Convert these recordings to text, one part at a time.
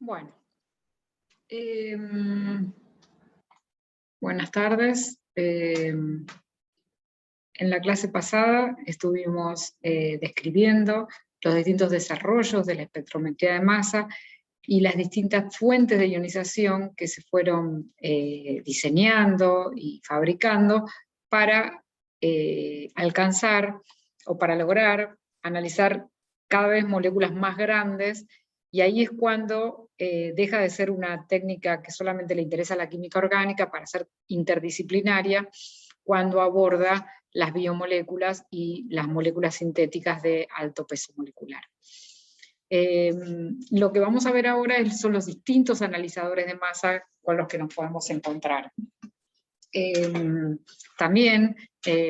Bueno, buenas tardes. En la clase pasada estuvimos describiendo los distintos desarrollos de la espectrometría de masa y las distintas fuentes de ionización que se fueron diseñando y fabricando para alcanzar o para lograr analizar cada vez moléculas más grandes, y ahí es cuando deja de ser una técnica que solamente le interesa a la química orgánica para ser interdisciplinaria, cuando aborda las biomoléculas y las moléculas sintéticas de alto peso molecular. Lo que vamos a ver ahora son los distintos analizadores de masa con los que nos podemos encontrar. También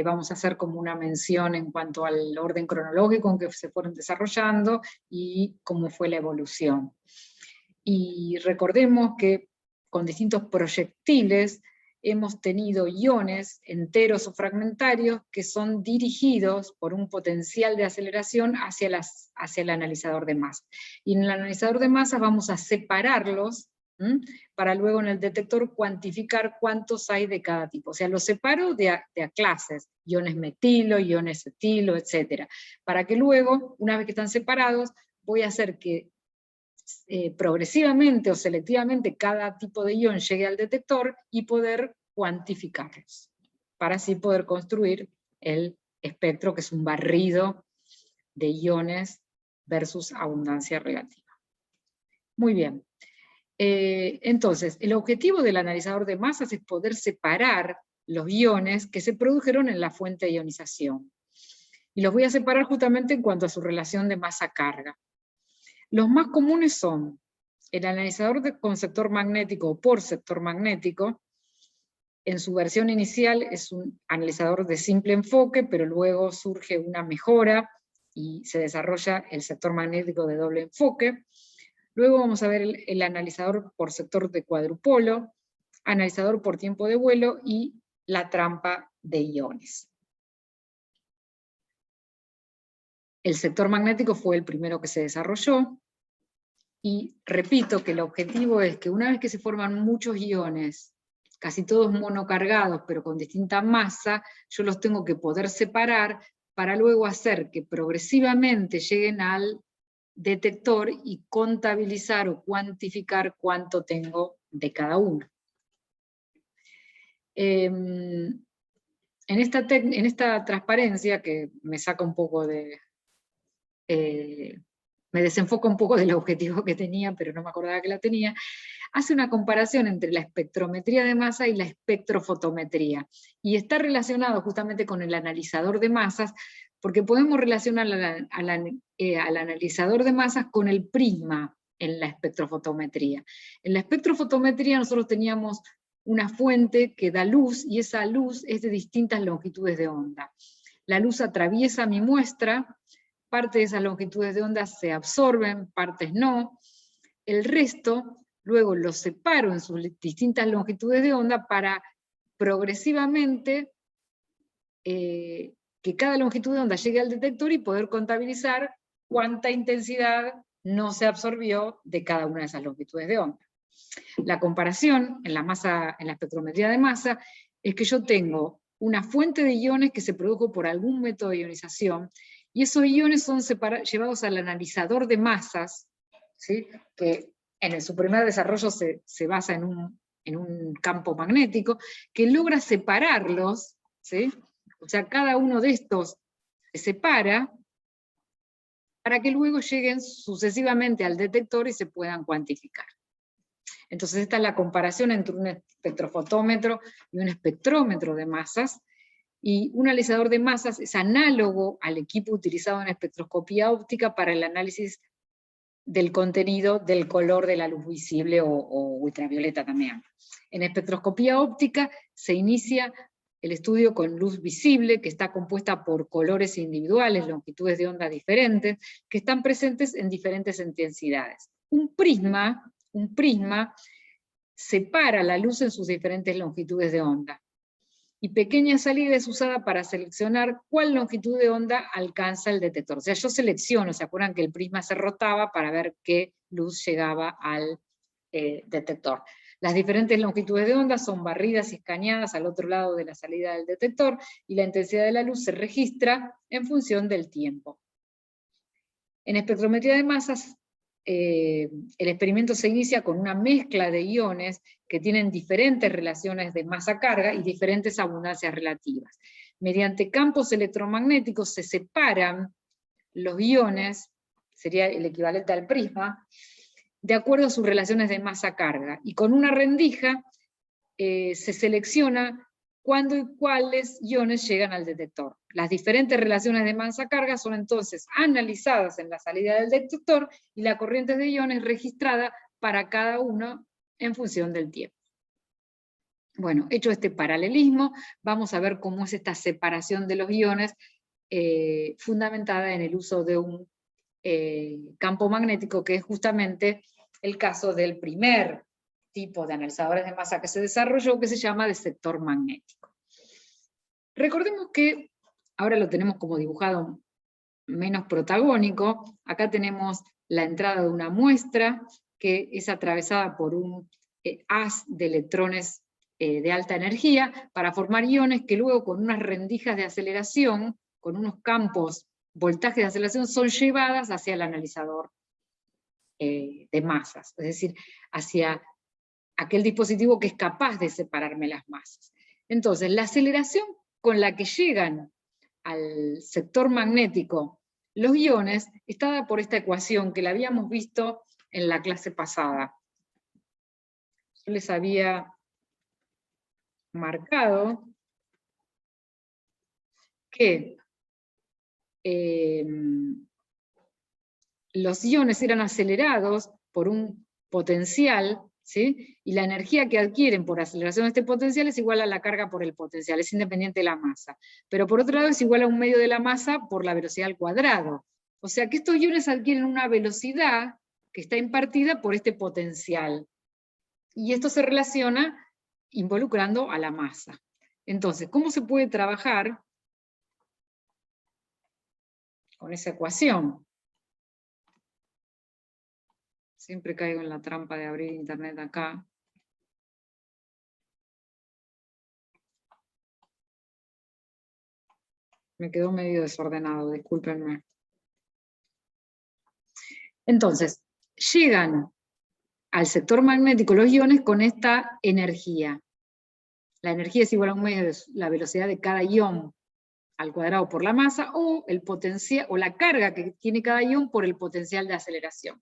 vamos a hacer como una mención en cuanto al orden cronológico en que se fueron desarrollando y cómo fue la evolución. Y recordemos que con distintos proyectiles hemos tenido iones enteros o fragmentarios que son dirigidos por un potencial de aceleración hacia el analizador de masa. Y en el analizador de masas vamos a separarlos para luego en el detector cuantificar cuántos hay de cada tipo. O sea, los separo de a clases, iones metilo, iones etilo, etc. Para que luego, una vez que están separados, voy a hacer que progresivamente o selectivamente cada tipo de ion llegue al detector y poder cuantificarlos, para así poder construir el espectro, que es un barrido de iones versus abundancia relativa. Muy bien. Entonces, el objetivo del analizador de masas es poder separar los iones que se produjeron en la fuente de ionización. Y los voy a separar justamente en cuanto a su relación de masa-carga. Los más comunes son el analizador con sector magnético o por sector magnético. En su versión inicial es un analizador de simple enfoque, pero luego surge una mejora y se desarrolla el sector magnético de doble enfoque. Luego vamos a ver el analizador por sector de cuadrupolo, analizador por tiempo de vuelo y la trampa de iones. El sector magnético fue el primero que se desarrolló, y repito que el objetivo es que una vez que se forman muchos iones, casi todos monocargados pero con distinta masa, yo los tengo que poder separar para luego hacer que progresivamente lleguen al detector y contabilizar o cuantificar cuánto tengo de cada uno. En esta transparencia, que me saca un poco de... me desenfoca un poco del objetivo que tenía, pero no me acordaba que la tenía, hace una comparación entre la espectrometría de masa y la espectrofotometría, y está relacionado justamente con el analizador de masas, porque podemos relacionar al analizador de masas con el prisma en la espectrofotometría. En la espectrofotometría nosotros teníamos una fuente que da luz, y esa luz es de distintas longitudes de onda. La luz atraviesa mi muestra, parte de esas longitudes de onda se absorben, partes no. El resto, luego lo separo en sus distintas longitudes de onda para progresivamente que cada longitud de onda llegue al detector y poder contabilizar cuánta intensidad no se absorbió de cada una de esas longitudes de onda. La comparación en la espectrometría de masa es que yo tengo una fuente de iones que se produjo por algún método de ionización, y esos iones son llevados al analizador de masas, ¿sí? Que en su primer desarrollo se basa en un campo magnético, que logra separarlos, ¿sí? O sea, cada uno de estos se separa para que luego lleguen sucesivamente al detector y se puedan cuantificar. Entonces esta es la comparación entre un espectrofotómetro y un espectrómetro de masas, y un analizador de masas es análogo al equipo utilizado en espectroscopía óptica para el análisis del contenido del color de la luz visible o ultravioleta también. En espectroscopía óptica se inicia el estudio con luz visible, que está compuesta por colores individuales, longitudes de onda diferentes, que están presentes en diferentes intensidades. Un prisma separa la luz en sus diferentes longitudes de onda. y pequeña salida es usada para seleccionar cuál longitud de onda alcanza el detector. O sea, yo selecciono, ¿se acuerdan que el prisma se rotaba para ver qué luz llegaba al detector? Las diferentes longitudes de onda son barridas y escaneadas al otro lado de la salida del detector, y la intensidad de la luz se registra en función del tiempo. En espectrometría de masas, el experimento se inicia con una mezcla de iones que tienen diferentes relaciones de masa-carga y diferentes abundancias relativas. Mediante campos electromagnéticos se separan los iones, sería el equivalente al prisma, de acuerdo a sus relaciones de masa-carga, y con una rendija se selecciona cuándo y cuáles iones llegan al detector. Las diferentes relaciones de masa-carga son entonces analizadas en la salida del detector, y la corriente de iones registrada para cada uno en función del tiempo. Bueno, hecho este paralelismo, vamos a ver cómo es esta separación de los iones fundamentada en el uso de un campo magnético, que es justamente el caso del primer tipo de analizadores de masa que se desarrolló, que se llama de sector magnético. Recordemos que ahora lo tenemos como dibujado menos protagónico. Acá tenemos la entrada de una muestra que es atravesada por un haz de electrones de alta energía para formar iones que luego, con unas rendijas de aceleración, con unos campos voltajes de aceleración, son llevadas hacia el analizador de masas, es decir, hacia aquel dispositivo que es capaz de separarme las masas. Entonces, la aceleración con la que llegan al sector magnético los iones está dada por esta ecuación que la habíamos visto en la clase pasada. Yo les había marcado que los iones eran acelerados por un potencial, ¿sí? Y la energía que adquieren por aceleración de este potencial es igual a la carga por el potencial, es independiente de la masa. Pero por otro lado es igual a un medio de la masa por la velocidad al cuadrado. O sea que estos iones adquieren una velocidad que está impartida por este potencial. Y esto se relaciona involucrando a la masa. Entonces, ¿cómo se puede trabajar con esa ecuación? Siempre caigo en la trampa de abrir internet acá. Me quedó medio desordenado, discúlpenme. Entonces, llegan al sector magnético los iones con esta energía. La energía es igual a un medio de la velocidad de cada ion al cuadrado por la masa, o el potencial, o la carga que tiene cada ion por el potencial de aceleración.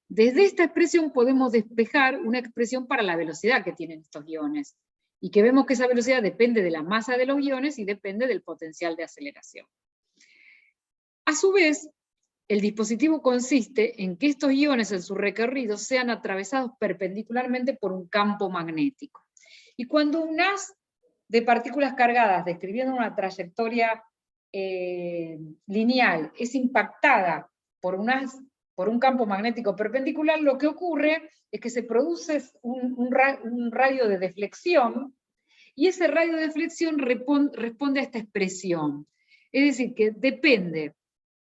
Desde esta expresión podemos despejar una expresión para la velocidad que tienen estos iones, y que vemos que esa velocidad depende de la masa de los iones y depende del potencial de aceleración. A su vez, el dispositivo consiste en que estos iones en su recorrido sean atravesados perpendicularmente por un campo magnético. Y cuando un haz de partículas cargadas describiendo una trayectoria lineal es impactada por un campo magnético perpendicular, lo que ocurre es que se produce un radio de deflexión, y ese radio de deflexión responde a esta expresión. Es decir, que depende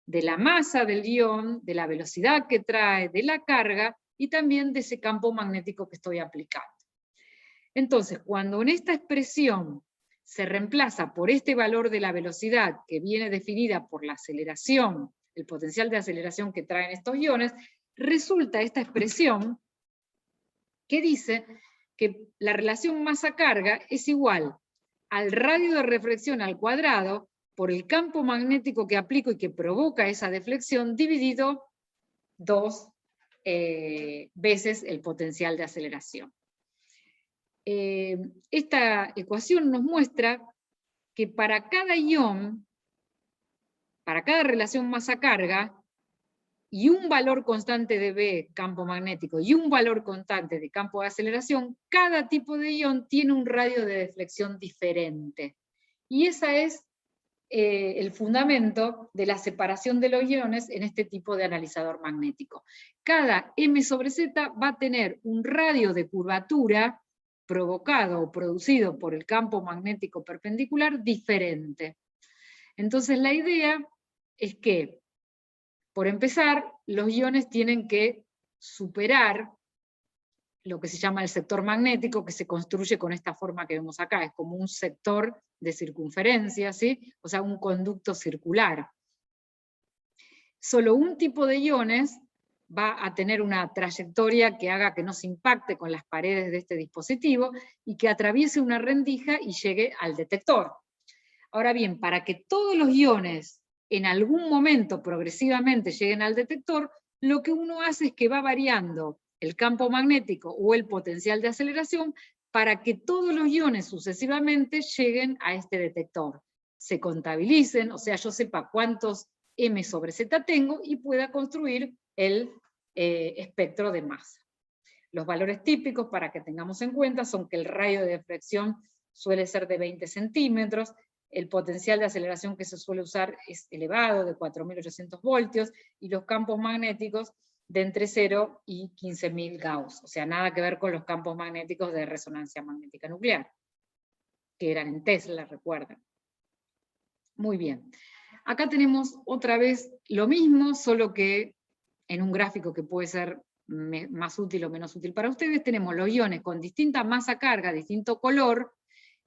de la masa del ion, de la velocidad que trae, de la carga, y también de ese campo magnético que estoy aplicando. Entonces, cuando en esta expresión se reemplaza por este valor de la velocidad, que viene definida por la aceleración, el potencial de aceleración que traen estos iones, resulta esta expresión que dice que la relación masa-carga es igual al radio de reflexión al cuadrado por el campo magnético que aplico y que provoca esa deflexión, dividido 2 veces el potencial de aceleración. Esta ecuación nos muestra que para cada ion, para cada relación masa-carga, y un valor constante de B, campo magnético, y un valor constante de campo de aceleración, cada tipo de ion tiene un radio de deflexión diferente. Y ese es el fundamento de la separación de los iones en este tipo de analizador magnético. Cada M sobre Z va a tener un radio de curvatura provocado o producido por el campo magnético perpendicular diferente. Entonces la idea es que, por empezar, los iones tienen que superar lo que se llama el sector magnético, que se construye con esta forma que vemos acá, es como un sector de circunferencia, ¿sí? O sea, un conducto circular. Solo un tipo de iones va a tener una trayectoria que haga que no se impacte con las paredes de este dispositivo y que atraviese una rendija y llegue al detector. Ahora bien, para que todos los iones en algún momento progresivamente lleguen al detector, lo que uno hace es que va variando el campo magnético o el potencial de aceleración para que todos los iones sucesivamente lleguen a este detector. Se contabilicen, o sea, yo sepa cuántos M sobre Z tengo y pueda construir el espectro de masa. Los valores típicos para que tengamos en cuenta son que el radio de deflexión suele ser de 20 centímetros, el potencial de aceleración que se suele usar es elevado, de 4.800 voltios, y los campos magnéticos de entre 0 y 15.000 Gauss, o sea, nada que ver con los campos magnéticos de resonancia magnética nuclear, que eran en Tesla, recuerdan. Muy bien. Acá tenemos otra vez lo mismo, solo que en un gráfico que puede ser más útil o menos útil para ustedes, tenemos los iones con distinta masa carga, distinto color,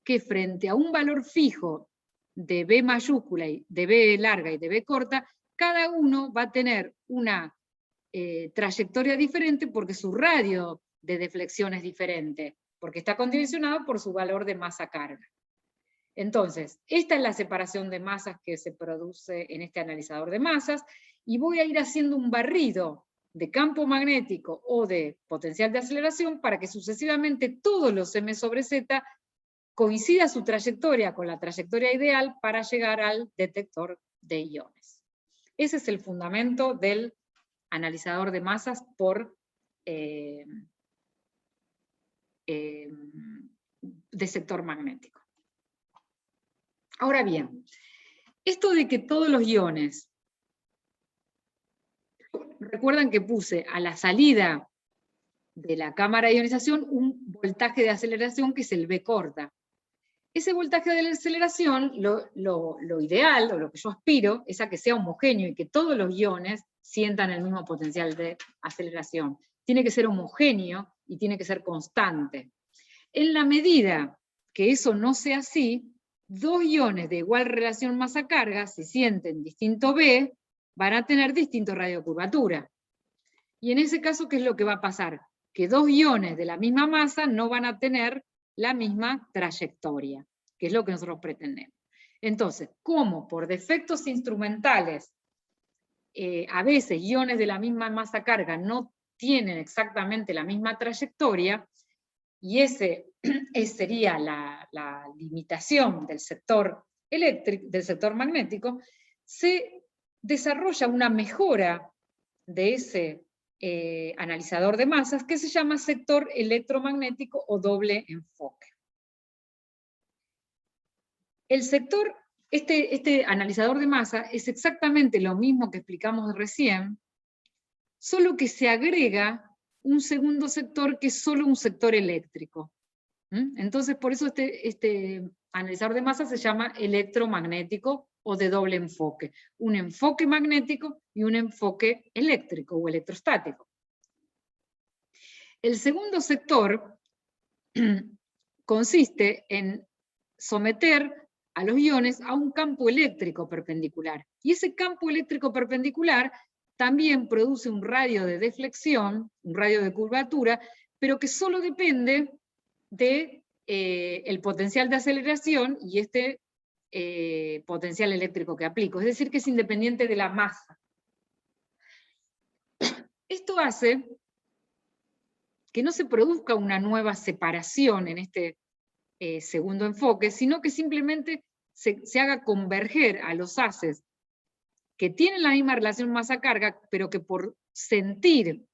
que frente a un valor fijo de B mayúscula, y de B larga y de B corta, cada uno va a tener una trayectoria diferente porque su radio de deflexión es diferente, porque está condicionado por su valor de masa carga. Entonces, esta es la separación de masas que se produce en este analizador de masas, y voy a ir haciendo un barrido de campo magnético o de potencial de aceleración para que sucesivamente todos los M sobre Z coincida su trayectoria con la trayectoria ideal para llegar al detector de iones. Ese es el fundamento del analizador de masas de sector magnético. Ahora bien, esto de que todos los iones, recuerdan que puse a la salida de la cámara de ionización un voltaje de aceleración que es el V corta. Ese voltaje de aceleración, lo ideal, o lo que yo aspiro, es a que sea homogéneo y que todos los iones sientan el mismo potencial de aceleración. Tiene que ser homogéneo y tiene que ser constante. En la medida que eso no sea así, dos iones de igual relación masa-carga, si sienten distinto V, van a tener distinto radio de curvatura. Y en ese caso, ¿qué es lo que va a pasar? Que dos iones de la misma masa no van a tener la misma trayectoria, que es lo que nosotros pretendemos. Entonces, como por defectos instrumentales, a veces iones de la misma masa-carga no tienen exactamente la misma trayectoria, y ese sería la limitación del sector eléctrico, del sector magnético, se desarrolla una mejora de ese analizador de masas que se llama sector electromagnético o doble enfoque. El sector, este analizador de masa es exactamente lo mismo que explicamos recién, solo que se agrega un segundo sector que es solo un sector eléctrico. Entonces, por eso este analizador de masa se llama electromagnético o de doble enfoque. Un enfoque magnético y un enfoque eléctrico o electrostático. El segundo sector consiste en someter a los iones a un campo eléctrico perpendicular. Y ese campo eléctrico perpendicular también produce un radio de deflexión, un radio de curvatura, pero que solo depende de el potencial de aceleración y este potencial eléctrico que aplico, es decir, que es independiente de la masa. Esto hace que no se produzca una nueva separación en este segundo enfoque, sino que simplemente se haga converger a los haces que tienen la misma relación masa-carga, pero que por sentir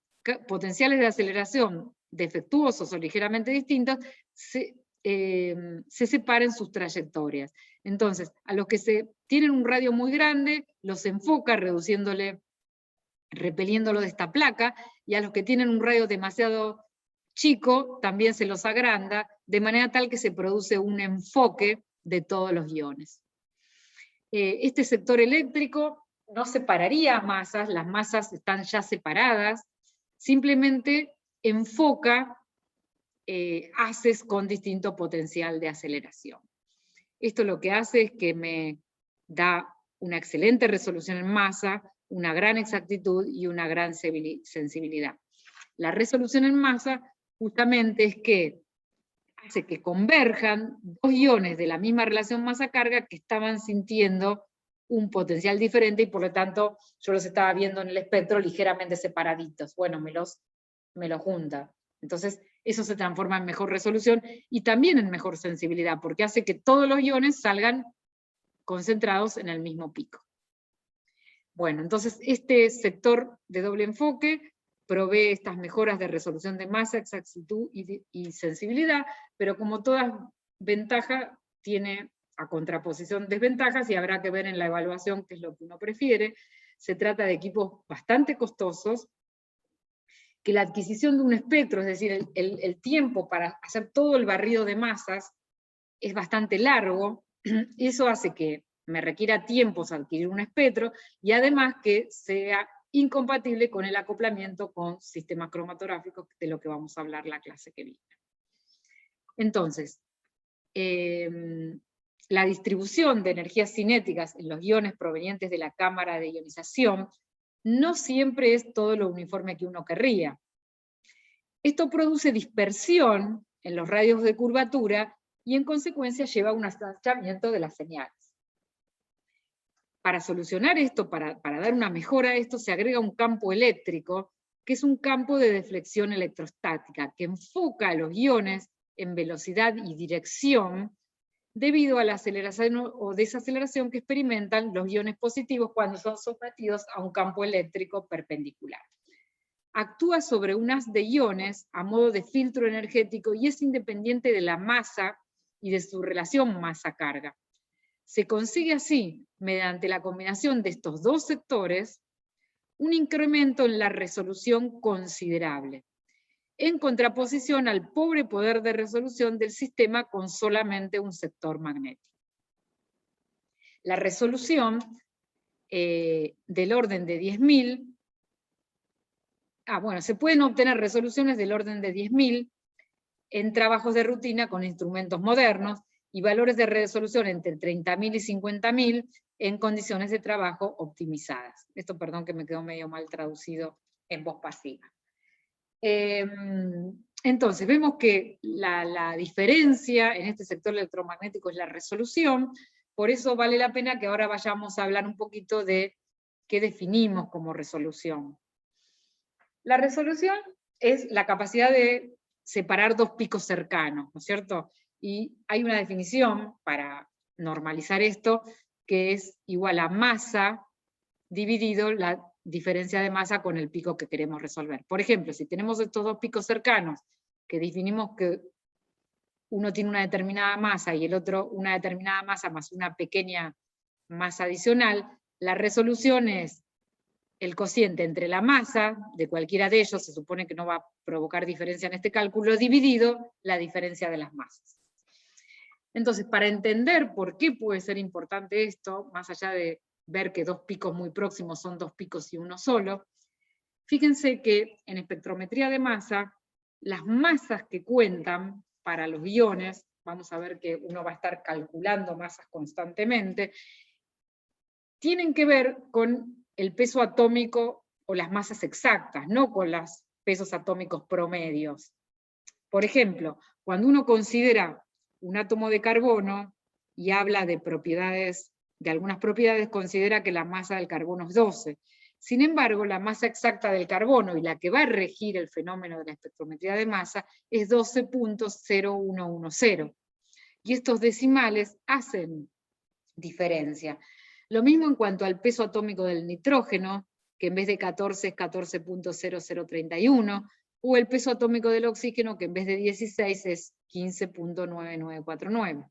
potenciales de aceleración defectuosos o ligeramente distintos, se separen sus trayectorias. Entonces, a los que tienen un radio muy grande, los enfoca repeliéndolo de esta placa, y a los que tienen un radio demasiado chico también se los agranda, de manera tal que se produce un enfoque de todos los iones. Este sector eléctrico no separaría masas, las masas están ya separadas, simplemente enfoca haces con distinto potencial de aceleración. Esto lo que hace es que me da una excelente resolución en masa, una gran exactitud y una gran sensibilidad. La resolución en masa justamente es que hace que converjan dos iones de la misma relación masa-carga que estaban sintiendo un potencial diferente y por lo tanto yo los estaba viendo en el espectro ligeramente separaditos. Bueno, me los junta. Entonces eso se transforma en mejor resolución y también en mejor sensibilidad, porque hace que todos los iones salgan concentrados en el mismo pico. Bueno, entonces este sector de doble enfoque provee estas mejoras de resolución de masa, exactitud y sensibilidad, pero como toda ventaja tiene a contraposición desventajas y habrá que ver en la evaluación qué es lo que uno prefiere. Se trata de equipos bastante costosos, que la adquisición de un espectro, es decir, el tiempo para hacer todo el barrido de masas es bastante largo, y eso hace que me requiera tiempos adquirir un espectro, y además que sea incompatible con el acoplamiento con sistemas cromatográficos, de lo que vamos a hablar la clase que viene. Entonces, la distribución de energías cinéticas en los iones provenientes de la cámara de ionización no siempre es todo lo uniforme que uno querría. Esto produce dispersión en los radios de curvatura y en consecuencia lleva a un astrachamiento de las señales. Para solucionar esto, para dar una mejora a esto, se agrega un campo eléctrico, que es un campo de deflexión electrostática, que enfoca a los iones en velocidad y dirección, debido a la aceleración o desaceleración que experimentan los iones positivos cuando son sometidos a un campo eléctrico perpendicular. Actúa sobre un haz de iones a modo de filtro energético y es independiente de la masa y de su relación masa-carga. Se consigue así, mediante la combinación de estos dos sectores, un incremento en la resolución considerable, en contraposición al pobre poder de resolución del sistema con solamente un sector magnético. La resolución del orden de 10.000, se pueden obtener resoluciones del orden de 10.000 en trabajos de rutina con instrumentos modernos, y valores de resolución entre 30.000 y 50.000 en condiciones de trabajo optimizadas. Esto, perdón, que me quedó medio mal traducido en voz pasiva. Entonces, vemos que la diferencia en este sector electromagnético es la resolución, por eso vale la pena que ahora vayamos a hablar un poquito de qué definimos como resolución. La resolución es la capacidad de separar dos picos cercanos, ¿no es cierto? Y hay una definición para normalizar esto, que es igual a masa dividido la diferencia de masa con el pico que queremos resolver. Por ejemplo, si tenemos estos dos picos cercanos, que definimos que uno tiene una determinada masa y el otro una determinada masa más una pequeña masa adicional, la resolución es el cociente entre la masa de cualquiera de ellos, se supone que no va a provocar diferencia en este cálculo, dividido la diferencia de las masas. Entonces, para entender por qué puede ser importante esto, más allá de ver que dos picos muy próximos son dos picos y uno solo, fíjense que en espectrometría de masa, las masas que cuentan para los iones, vamos a ver que uno va a estar calculando masas constantemente, tienen que ver con el peso atómico o las masas exactas, no con los pesos atómicos promedios. Por ejemplo, cuando uno considera un átomo de carbono y habla de propiedades, de algunas propiedades, considera que la masa del carbono es 12. Sin embargo, la masa exacta del carbono y la que va a regir el fenómeno de la espectrometría de masa es 12.0110. Y estos decimales hacen diferencia. Lo mismo en cuanto al peso atómico del nitrógeno, que en vez de 14 es 14.0031, o el peso atómico del oxígeno, que en vez de 16 es 15.9949.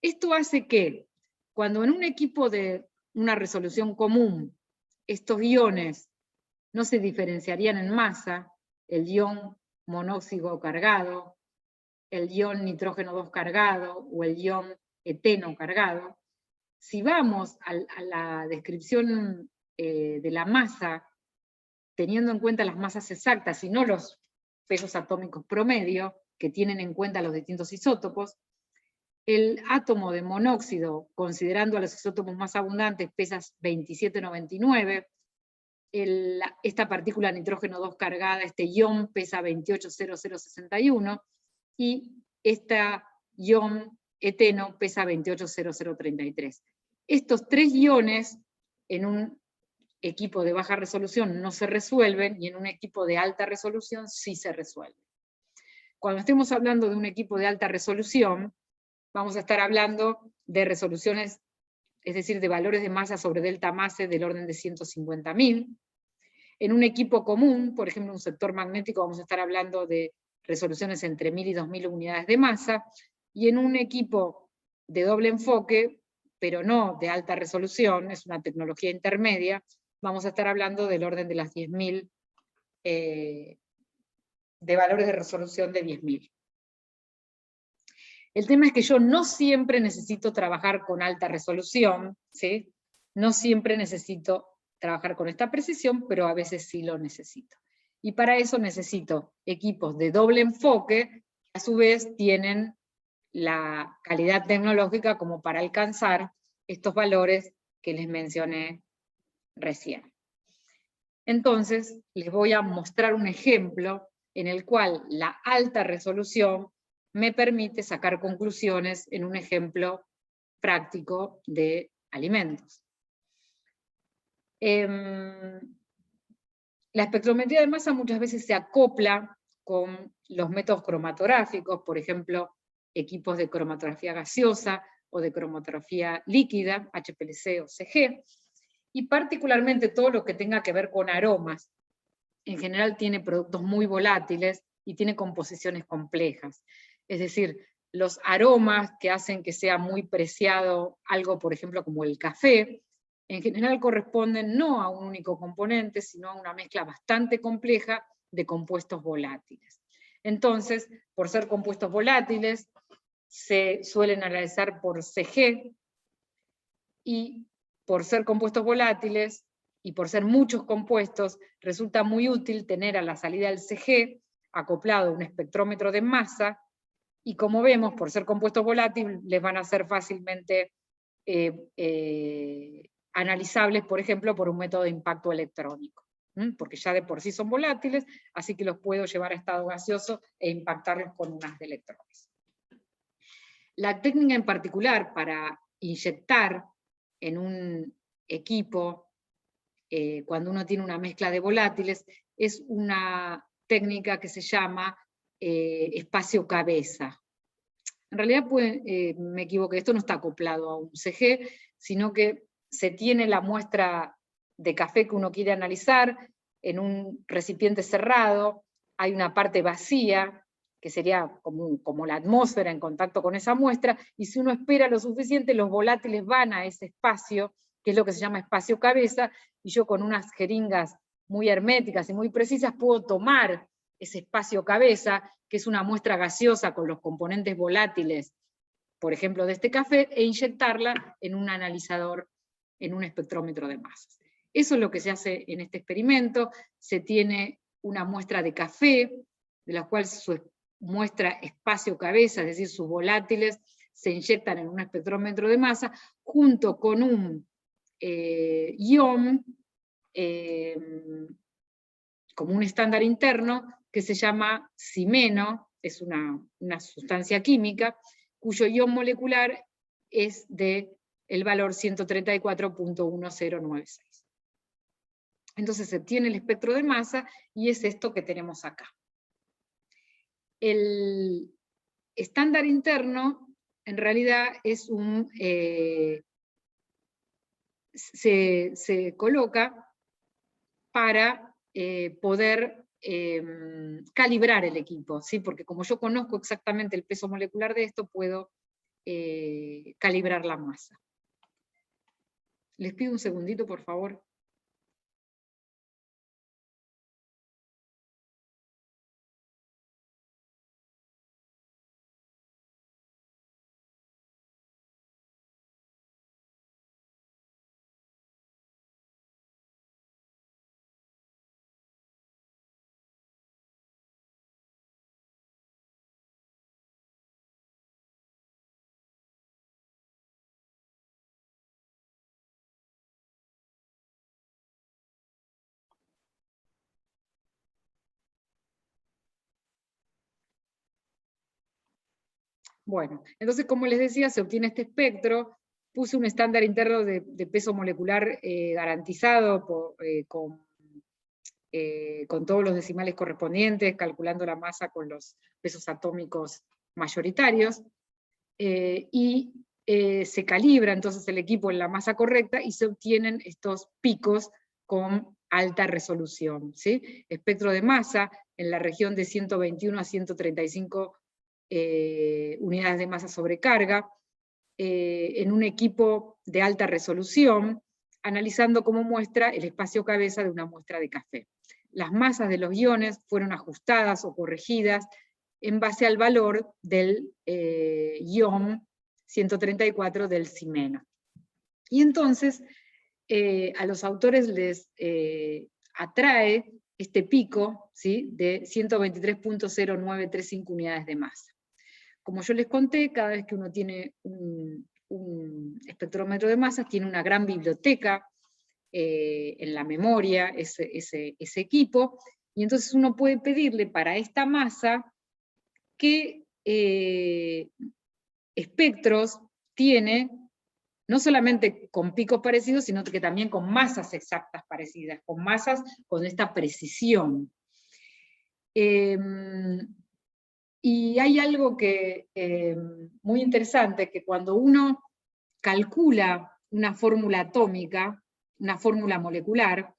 Esto hace que, cuando en un equipo de una resolución común, estos iones no se diferenciarían en masa, el ion monóxido cargado, el ion nitrógeno 2 cargado o el ion eteno cargado. Si vamos a la descripción de la masa, teniendo en cuenta las masas exactas y no los pesos atómicos promedio, que tienen en cuenta los distintos isótopos, el átomo de monóxido, considerando a los isótopos más abundantes, pesa 2799, esta partícula nitrógeno 2 cargada, este ion, pesa 280061, y esta ion eteno pesa 280033. Estos tres iones en un equipo de baja resolución no se resuelven, y en un equipo de alta resolución sí se resuelven. Cuando estemos hablando de un equipo de alta resolución, vamos a estar hablando de resoluciones, es decir, de valores de masa sobre delta masa del orden de 150.000. En un equipo común, por ejemplo, un sector magnético, vamos a estar hablando de resoluciones entre 1000 y 2000 unidades de masa, y en un equipo de doble enfoque, pero no de alta resolución, es una tecnología intermedia, vamos a estar hablando del orden de las 10.000, de valores de resolución de 10.000. El tema es que yo no siempre necesito trabajar con alta resolución, ¿sí? No siempre necesito trabajar con esta precisión, pero a veces sí lo necesito. Y para eso necesito equipos de doble enfoque, que a su vez tienen la calidad tecnológica como para alcanzar estos valores que les mencioné recién. Entonces, les voy a mostrar un ejemplo en el cual la alta resolución me permite sacar conclusiones en un ejemplo práctico de alimentos. La espectrometría de masa muchas veces se acopla con los métodos cromatográficos, por ejemplo, equipos de cromatografía gaseosa o de cromatografía líquida, HPLC o CG, y particularmente todo lo que tenga que ver con aromas. En general tiene productos muy volátiles y tiene composiciones complejas. Es decir, los aromas que hacen que sea muy preciado algo, por ejemplo, como el café, en general corresponden no a un único componente, sino a una mezcla bastante compleja de compuestos volátiles. Entonces, por ser compuestos volátiles, se suelen analizar por CG, y por ser compuestos volátiles, y por ser muchos compuestos, resulta muy útil tener a la salida del CG acoplado un espectrómetro de masa, y como vemos, por ser compuestos volátiles, les van a ser fácilmente analizables, por ejemplo, por un método de impacto electrónico, porque ya de por sí son volátiles, así que los puedo llevar a estado gaseoso e impactarlos con un haz de electrones. La técnica en particular para inyectar en un equipo, cuando uno tiene una mezcla de volátiles, es una técnica que se llama espacio cabeza. En realidad me equivoqué, esto no está acoplado a un CG, sino que se tiene la muestra de café que uno quiere analizar en un recipiente cerrado, hay una parte vacía, que sería como la atmósfera en contacto con esa muestra, y si uno espera lo suficiente, los volátiles van a ese espacio, que es lo que se llama espacio cabeza, y yo con unas jeringas muy herméticas y muy precisas puedo tomar ese espacio cabeza, que es una muestra gaseosa con los componentes volátiles, por ejemplo de este café, e inyectarla en un analizador, en un espectrómetro de masas. Eso es lo que se hace en este experimento. Se tiene una muestra de café, de la cual su muestra espacio cabeza, es decir, sus volátiles se inyectan en un espectrómetro de masa, junto con un ion, como un estándar interno, que se llama cimeno, es una sustancia química, cuyo ion molecular es del valor 134.1096. Entonces se obtiene el espectro de masa, y es esto que tenemos acá. El estándar interno, en realidad, es se coloca para poder calibrar el equipo, ¿sí? Porque como yo conozco exactamente el peso molecular de esto, puedo calibrar la masa. Les pido un segundito, por favor. Bueno, entonces como les decía, se obtiene este espectro, puse un estándar interno de peso molecular garantizado con todos los decimales correspondientes, calculando la masa con los pesos atómicos mayoritarios, y se calibra entonces el equipo en la masa correcta y se obtienen estos picos con alta resolución, ¿sí? Espectro de masa en la región de 121 a 135 unidades de masa sobre carga, en un equipo de alta resolución, analizando como muestra el espacio cabeza de una muestra de café. Las masas de los iones fueron ajustadas o corregidas en base al valor del ion 134 del cimeno. Y entonces a los autores les atrae este pico, ¿sí?, de 123.0935 unidades de masa. Como yo les conté, cada vez que uno tiene un espectrómetro de masas, tiene una gran biblioteca en la memoria, ese equipo, y entonces uno puede pedirle para esta masa qué espectros tiene, no solamente con picos parecidos, sino que también con masas exactas parecidas, con masas con esta precisión. Y hay algo que muy interesante, que cuando uno calcula una fórmula atómica, una fórmula molecular,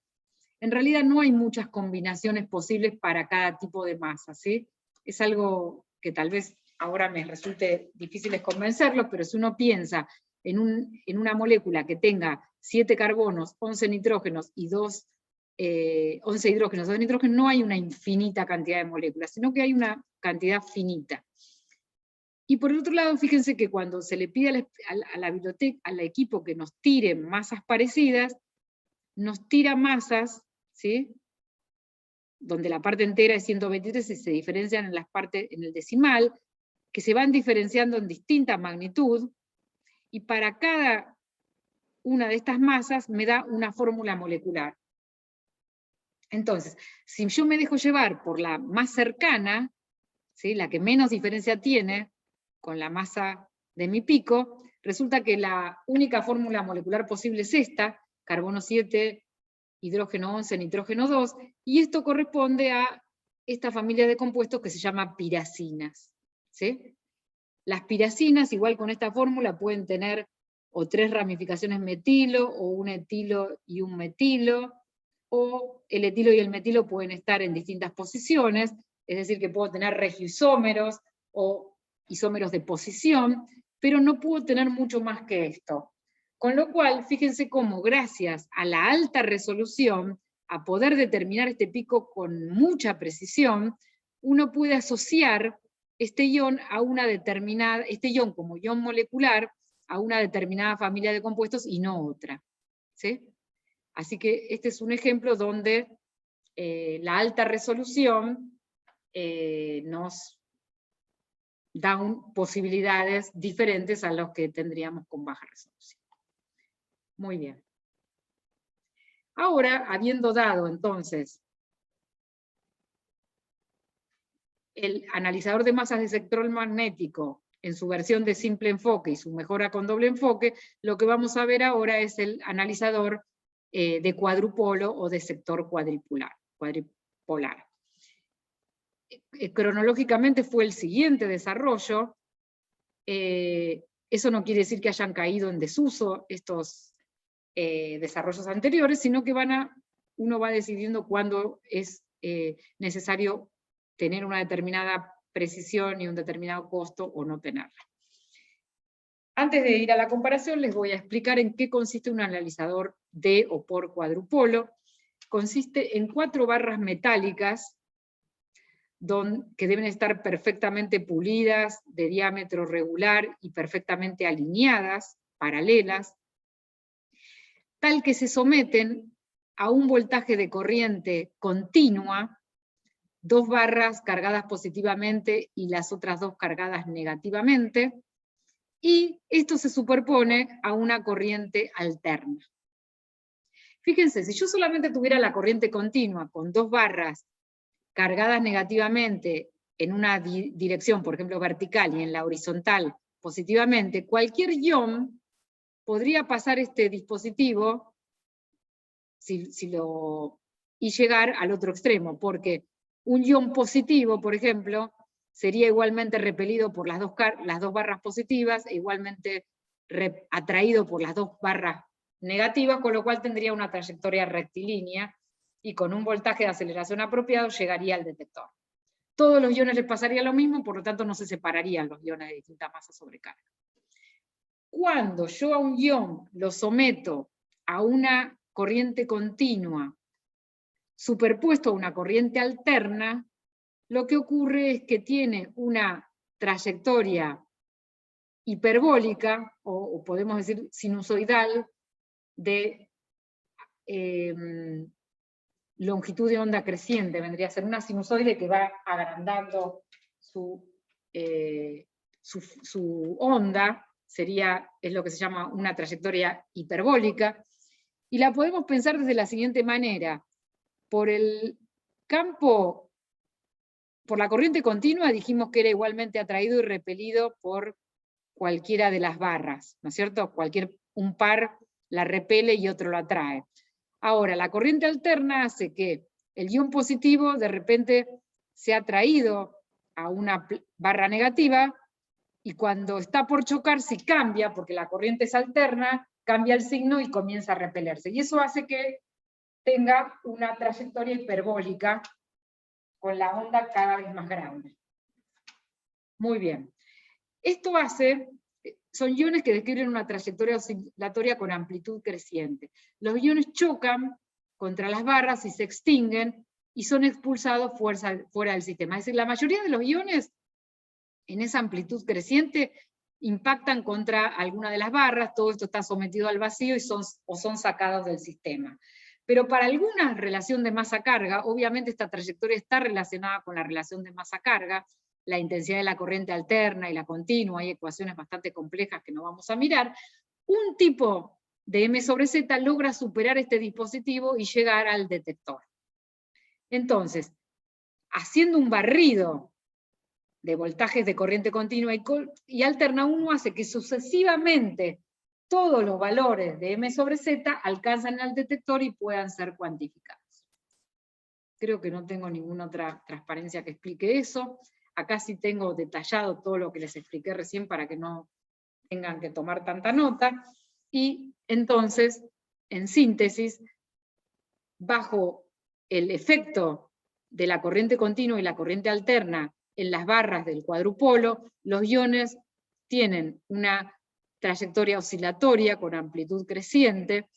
en realidad no hay muchas combinaciones posibles para cada tipo de masa, ¿sí? Es algo que tal vez ahora me resulte difícil convencerlos, pero si uno piensa en una molécula que tenga 7 carbonos, 11 nitrógenos y 11 hidrógenos, 2 nitrógenos, no hay una infinita cantidad de moléculas, sino que hay una cantidad finita. Y por el otro lado, fíjense que cuando se le pide a la biblioteca, al equipo que nos tire masas parecidas, nos tira masas, ¿sí?, donde la parte entera es 123 y se diferencian en las partes, en el decimal, que se van diferenciando en distinta magnitud, y para cada una de estas masas me da una fórmula molecular. Entonces, si yo me dejo llevar por la más cercana, ¿sí?, la que menos diferencia tiene con la masa de mi pico, resulta que la única fórmula molecular posible es esta, carbono 7, hidrógeno 11, nitrógeno 2, y esto corresponde a esta familia de compuestos que se llama piracinas, ¿sí? Las piracinas, igual con esta fórmula, pueden tener o 3 ramificaciones metilo, o un etilo y un metilo, o el etilo y el metilo pueden estar en distintas posiciones, es decir, que puedo tener regioisómeros o isómeros de posición, pero no puedo tener mucho más que esto. Con lo cual, fíjense cómo gracias a la alta resolución, a poder determinar este pico con mucha precisión, uno puede asociar este ion a una determinada, este ion como ion molecular, a una determinada familia de compuestos y no otra, ¿sí? Así que este es un ejemplo donde la alta resolución nos da posibilidades diferentes a los que tendríamos con baja resolución. Muy bien. Ahora, habiendo dado entonces el analizador de masas de sector magnético en su versión de simple enfoque y su mejora con doble enfoque, lo que vamos a ver ahora es el analizador de cuadrupolo o de sector cuadripolar. Cronológicamente fue el siguiente desarrollo. Eso no quiere decir que hayan caído en desuso estos desarrollos anteriores, sino que uno va decidiendo cuándo es necesario tener una determinada precisión y un determinado costo o no tenerla. Antes de ir a la comparación, les voy a explicar en qué consiste un analizador de o por cuadrupolo. Consiste en 4 barras metálicas que deben estar perfectamente pulidas, de diámetro regular y perfectamente alineadas, paralelas, tal que se someten a un voltaje de corriente continua, 2 barras cargadas positivamente y las otras 2 cargadas negativamente, y esto se superpone a una corriente alterna. Fíjense, si yo solamente tuviera la corriente continua con 2 barras cargadas negativamente en una dirección, por ejemplo, vertical, y en la horizontal positivamente, cualquier ion podría pasar este dispositivo y llegar al otro extremo, porque un ion positivo, por ejemplo, sería igualmente repelido por las dos barras positivas, e igualmente atraído por las dos barras negativas, con lo cual tendría una trayectoria rectilínea, y con un voltaje de aceleración apropiado llegaría al detector. Todos los iones les pasaría lo mismo, por lo tanto no se separarían los iones de distinta masa sobre carga. Cuando yo a un ion lo someto a una corriente continua superpuesto a una corriente alterna, lo que ocurre es que tiene una trayectoria hiperbólica, o podemos decir sinusoidal, de longitud de onda creciente. Vendría a ser una sinusoide que va agrandando su onda, es lo que se llama una trayectoria hiperbólica, y la podemos pensar desde la siguiente manera. Por el campo, por la corriente continua, dijimos que era igualmente atraído y repelido por cualquiera de las barras, ¿no es cierto? Un par la repele y otro la atrae. Ahora, la corriente alterna hace que el ion positivo de repente sea atraído a una barra negativa, y cuando está por chocar, si cambia, porque la corriente es alterna, cambia el signo y comienza a repelerse. Y eso hace que tenga una trayectoria hiperbólica con la onda cada vez más grande. Muy bien. Esto son iones que describen una trayectoria oscilatoria con amplitud creciente. Los iones chocan contra las barras y se extinguen y son expulsados fuera del sistema. Es decir, la mayoría de los iones en esa amplitud creciente impactan contra alguna de las barras, todo esto está sometido al vacío o son sacados del sistema. Pero para alguna relación de masa-carga, obviamente esta trayectoria está relacionada con la relación de masa-carga, la intensidad de la corriente alterna y la continua, hay ecuaciones bastante complejas que no vamos a mirar. Un tipo de M sobre Z logra superar este dispositivo y llegar al detector. Entonces, haciendo un barrido de voltajes de corriente continua y alterna, uno hace que sucesivamente todos los valores de M sobre Z alcanzan al detector y puedan ser cuantificados. Creo que no tengo ninguna otra transparencia que explique eso. Acá sí tengo detallado todo lo que les expliqué recién para que no tengan que tomar tanta nota. Y entonces, en síntesis, bajo el efecto de la corriente continua y la corriente alterna en las barras del cuadrupolo, los iones tienen una trayectoria oscilatoria con amplitud creciente,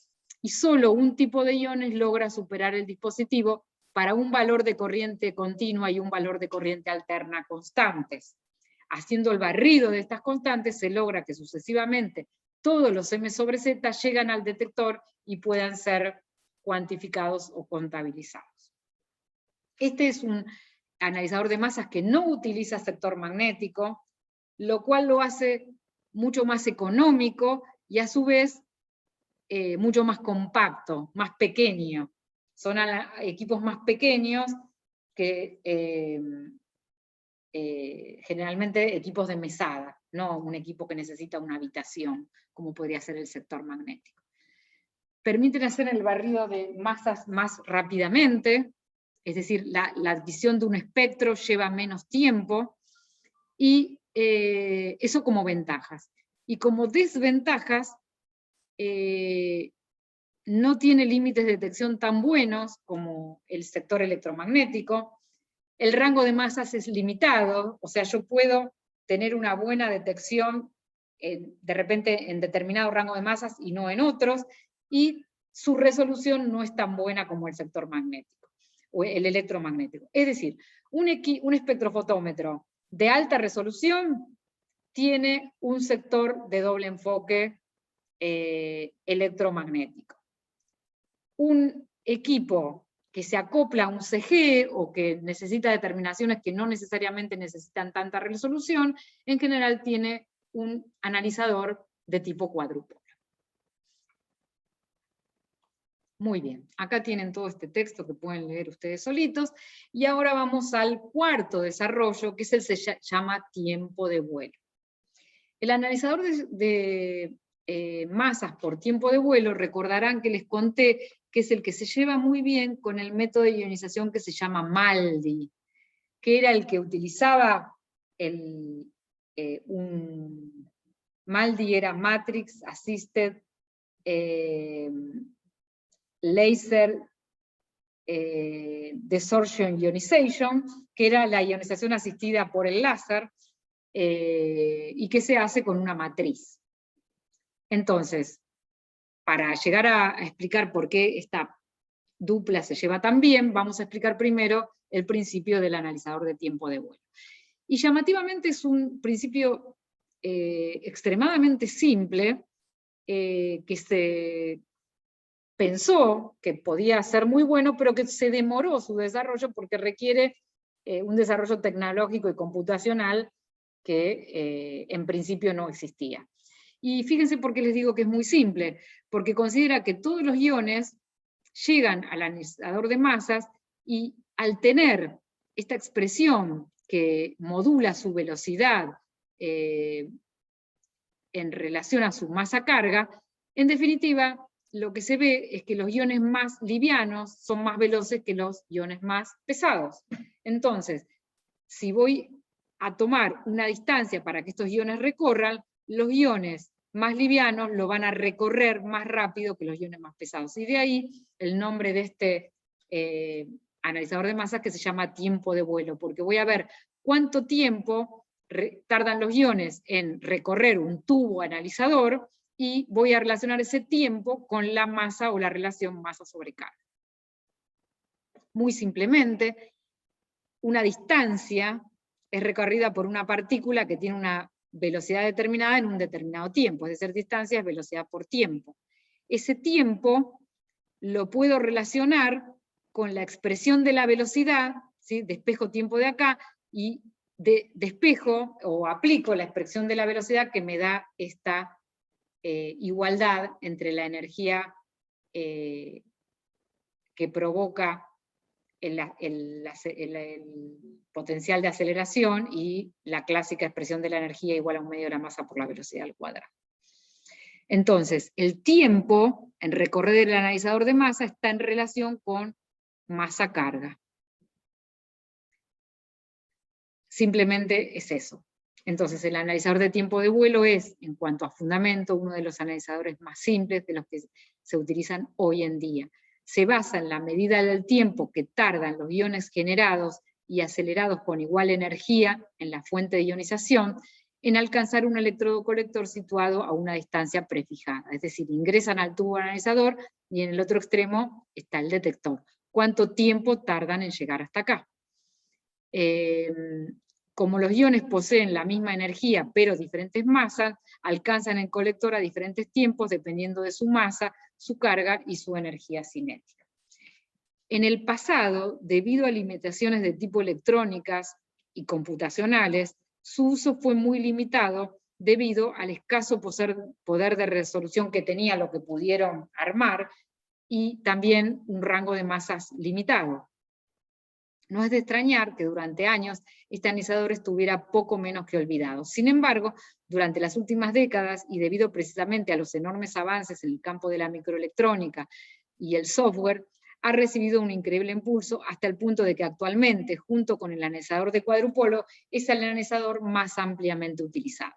y solo un tipo de iones logra superar el dispositivo para un valor de corriente continua y un valor de corriente alterna constantes. Haciendo el barrido de estas constantes se logra que sucesivamente todos los M sobre Z llegan al detector y puedan ser cuantificados o contabilizados. Este es un analizador de masas que no utiliza sector magnético, lo cual lo hace mucho más económico y a su vez mucho más compacto, más pequeño. Son equipos más pequeños que generalmente equipos de mesada, no un equipo que necesita una habitación, como podría ser el sector magnético. Permiten hacer el barrido de masas más rápidamente, es decir, la visión de un espectro lleva menos tiempo, y eso como ventajas. Y como desventajas, no tiene límites de detección tan buenos como el sector electromagnético, el rango de masas es limitado, o sea, yo puedo tener una buena detección de repente en determinado rango de masas y no en otros, y su resolución no es tan buena como el sector magnético, o el electromagnético. Es decir, un espectrofotómetro de alta resolución tiene un sector de doble enfoque electromagnético. Un equipo que se acopla a un CG o que necesita determinaciones que no necesariamente necesitan tanta resolución, en general tiene un analizador de tipo cuadrúpolo. Muy bien, acá tienen todo este texto que pueden leer ustedes solitos, y ahora vamos al cuarto desarrollo, que es el que se llama tiempo de vuelo. El analizador de masas por tiempo de vuelo, recordarán que les conté que es el que se lleva muy bien con el método de ionización que se llama MALDI, que era el que utilizaba MALDI era Matrix Assisted Laser Desorption Ionization, que era la ionización asistida por el láser, y que se hace con una matriz. Entonces, para llegar a explicar por qué esta dupla se lleva tan bien, vamos a explicar primero el principio del analizador de tiempo de vuelo. Y llamativamente es un principio extremadamente simple, que se pensó que podía ser muy bueno, pero que se demoró su desarrollo porque requiere un desarrollo tecnológico y computacional que en principio no existía. Y fíjense por qué les digo que es muy simple, porque considera que todos los iones llegan al analizador de masas y al tener esta expresión que modula su velocidad en relación a su masa-carga, en definitiva, lo que se ve es que los iones más livianos son más veloces que los iones más pesados. Entonces, si voy a tomar una distancia para que estos iones recorran, los iones más livianos lo van a recorrer más rápido que los iones más pesados. Y de ahí el nombre de este analizador de masas, que se llama tiempo de vuelo, porque voy a ver cuánto tiempo tardan los iones en recorrer un tubo analizador, y voy a relacionar ese tiempo con la masa o la relación masa sobre carga. Muy simplemente, una distancia es recorrida por una partícula que tiene una velocidad determinada en un determinado tiempo, es decir, distancia es velocidad por tiempo. Ese tiempo lo puedo relacionar con la expresión de la velocidad, ¿sí? Despejo tiempo de acá, y despejo o aplico la expresión de la velocidad que me da esta igualdad entre la energía que provoca el potencial de aceleración y la clásica expresión de la energía igual a 1/2 de la masa por la velocidad al cuadrado. Entonces, el tiempo en recorrer el analizador de masa está en relación con masa-carga. Simplemente es eso. Entonces, el analizador de tiempo de vuelo es, en cuanto a fundamento, uno de los analizadores más simples de los que se utilizan hoy en día. Se basa en la medida del tiempo que tardan los iones generados y acelerados con igual energía en la fuente de ionización en alcanzar un electrodo colector situado a una distancia prefijada. Es decir, ingresan al tubo analizador y en el otro extremo está el detector. ¿Cuánto tiempo tardan en llegar hasta acá? Como los iones poseen la misma energía pero diferentes masas, alcanzan el colector a diferentes tiempos dependiendo de su masa, su carga y su energía cinética. En el pasado, debido a limitaciones de tipo electrónicas y computacionales, su uso fue muy limitado debido al escaso poder de resolución que tenía lo que pudieron armar, y también un rango de masas limitado. No es de extrañar que durante años este analizador estuviera poco menos que olvidado. Sin embargo, durante las últimas décadas, y debido precisamente a los enormes avances en el campo de la microelectrónica y el software, ha recibido un increíble impulso hasta el punto de que actualmente, junto con el analizador de cuadrupolo, es el analizador más ampliamente utilizado.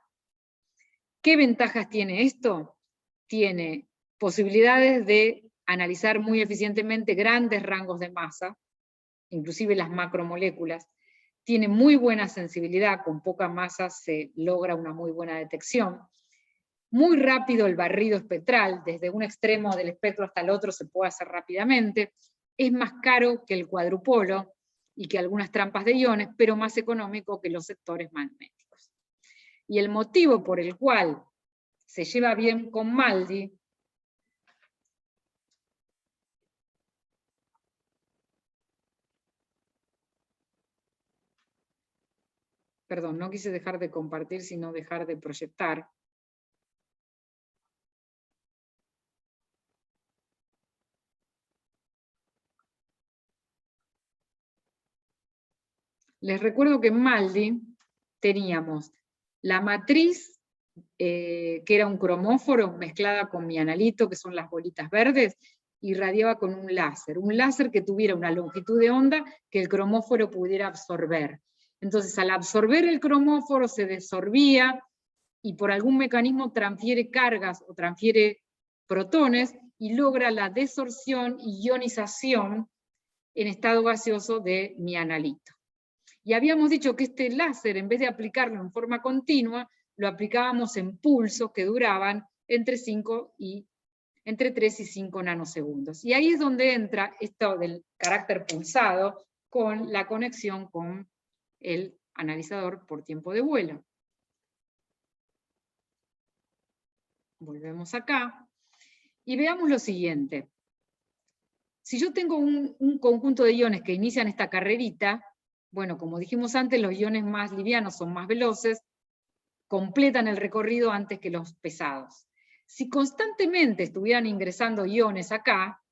¿Qué ventajas tiene esto? Tiene posibilidades de analizar muy eficientemente grandes rangos de masa, inclusive las macromoléculas, tiene muy buena sensibilidad, con poca masa se logra una muy buena detección, muy rápido el barrido espectral, desde un extremo del espectro hasta el otro se puede hacer rápidamente, es más caro que el cuadrupolo y que algunas trampas de iones, pero más económico que los sectores magnéticos. Y el motivo por el cual se lleva bien con MALDI perdón, no quise dejar de compartir, sino dejar de proyectar. Les recuerdo que en MALDI teníamos la matriz, que era un cromóforo mezclada con mianalito, que son las bolitas verdes, irradiaba con un láser que tuviera una longitud de onda que el cromóforo pudiera absorber. Entonces, al absorber el cromóforo se desorbía, y por algún mecanismo transfiere cargas o transfiere protones, y logra la desorción y ionización en estado gaseoso de mianalito. Y habíamos dicho que este láser, en vez de aplicarlo en forma continua, lo aplicábamos en pulsos que duraban entre 3 y 5 nanosegundos. Y ahí es donde entra esto del carácter pulsado con la conexión con el analizador por tiempo de vuelo. Volvemos acá y veamos lo siguiente. Si yo tengo un conjunto de iones que inician esta carrerita, bueno, como dijimos antes, los iones más livianos son más veloces, completan el recorrido antes que los pesados. Si constantemente estuvieran ingresando iones acá,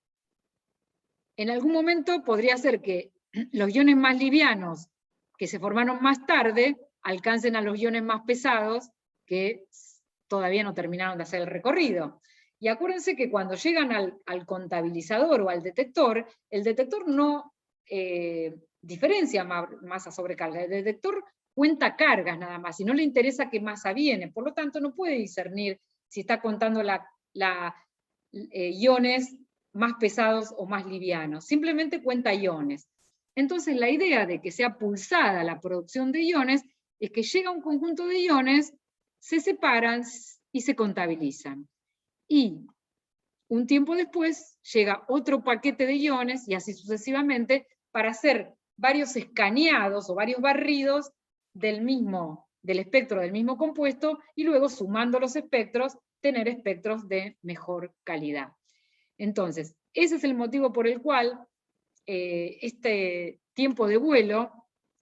en algún momento podría ser que los iones más livianos, que se formaron más tarde, alcancen a los iones más pesados, que todavía no terminaron de hacer el recorrido. Y acuérdense que cuando llegan al contabilizador o al detector, el detector no diferencia masa sobre carga. El detector cuenta cargas nada más, y no le interesa qué masa viene. Por lo tanto, no puede discernir si está contando iones más pesados o más livianos. Simplemente cuenta iones. Entonces, la idea de que sea pulsada la producción de iones es que llega un conjunto de iones, se separan y se contabilizan. Y un tiempo después llega otro paquete de iones, y así sucesivamente, para hacer varios escaneados o varios barridos del espectro del mismo compuesto, y luego, sumando los espectros, tener espectros de mejor calidad. Entonces, ese es el motivo por el cual este tiempo de vuelo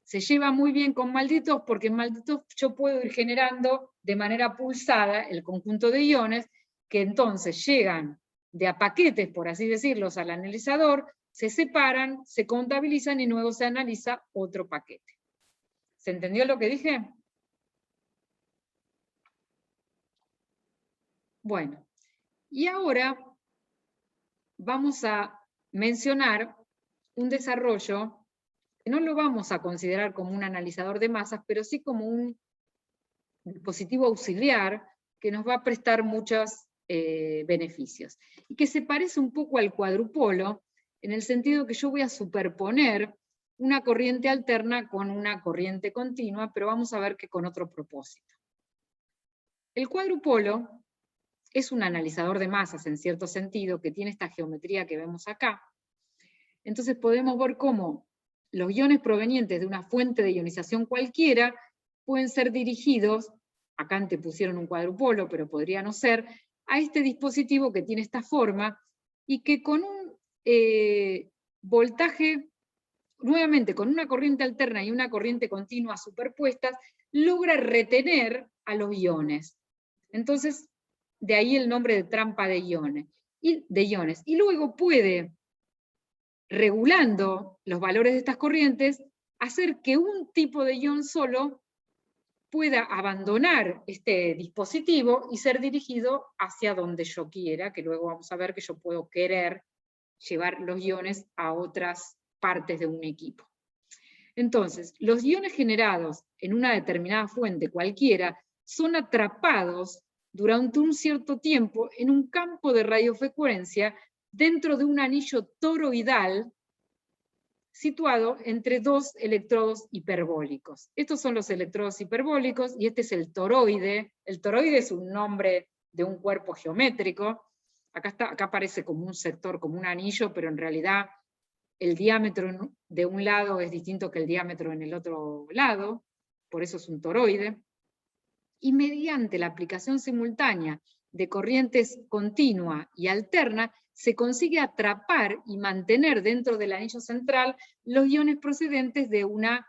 se lleva muy bien con malditos, porque en malditos yo puedo ir generando de manera pulsada el conjunto de iones, que entonces llegan de a paquetes, por así decirlos, al analizador, se separan, se contabilizan y luego se analiza otro paquete. ¿Se entendió lo que dije? Bueno, y ahora vamos a mencionar un desarrollo que no lo vamos a considerar como un analizador de masas, pero sí como un dispositivo auxiliar que nos va a prestar muchos beneficios. Y que se parece un poco al cuadrupolo, en el sentido que yo voy a superponer una corriente alterna con una corriente continua, pero vamos a ver que con otro propósito. El cuadrupolo es un analizador de masas, en cierto sentido, que tiene esta geometría que vemos acá. Entonces podemos ver cómo los iones provenientes de una fuente de ionización cualquiera pueden ser dirigidos, acá antepusieron un cuadrupolo, pero podría no ser, a este dispositivo que tiene esta forma, y que con un voltaje, nuevamente con una corriente alterna y una corriente continua superpuestas, logra retener a los iones. Entonces, de ahí el nombre de trampa de iones. Y luego puede, regulando los valores de estas corrientes, hacer que un tipo de ion solo pueda abandonar este dispositivo y ser dirigido hacia donde yo quiera, que luego vamos a ver que yo puedo querer llevar los iones a otras partes de un equipo. Entonces, los iones generados en una determinada fuente cualquiera son atrapados durante un cierto tiempo en un campo de radiofrecuencia dentro de un anillo toroidal situado entre dos electrodos hiperbólicos. Estos son los electrodos hiperbólicos y este es el toroide. El toroide es un nombre de un cuerpo geométrico. Acá aparece como un sector, como un anillo, pero en realidad el diámetro de un lado es distinto que el diámetro en el otro lado, por eso es un toroide. Y mediante la aplicación simultánea de corrientes continua y alterna, se consigue atrapar y mantener dentro del anillo central los iones procedentes de una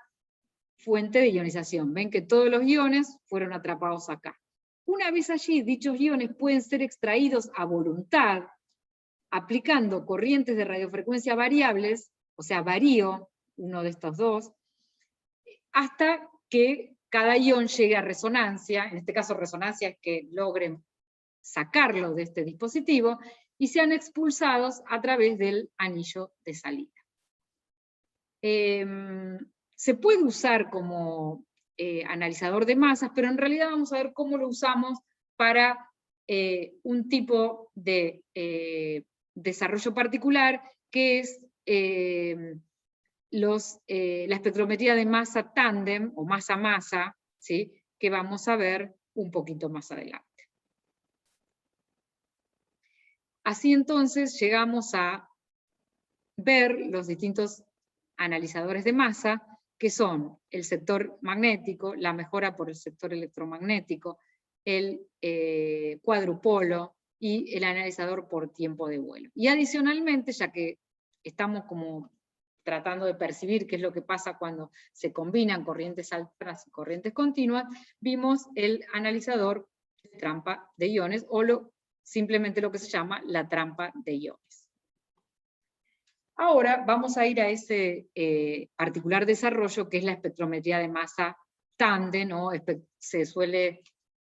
fuente de ionización. Ven que todos los iones fueron atrapados acá. Una vez allí, dichos iones pueden ser extraídos a voluntad, aplicando corrientes de radiofrecuencia variables, o sea, varío, uno de estos dos, hasta que cada ion llegue a resonancia, en este caso resonancia es que logren sacarlo de este dispositivo, y sean expulsados a través del anillo de salida. Se puede usar como analizador de masas, pero en realidad vamos a ver cómo lo usamos para un tipo de desarrollo particular, que es la espectrometría de masa tándem, o masa-masa, ¿sí? Que vamos a ver un poquito más adelante. Así entonces llegamos a ver los distintos analizadores de masa, que son el sector magnético, la mejora por el sector electromagnético, el cuadrupolo y el analizador por tiempo de vuelo. Y adicionalmente, ya que estamos como tratando de percibir qué es lo que pasa cuando se combinan corrientes alternas y corrientes continuas, vimos el analizador de trampa de iones, o simplemente lo que se llama la trampa de iones. Ahora vamos a ir a ese particular desarrollo que es la espectrometría de masa tándem, ¿no? Se suele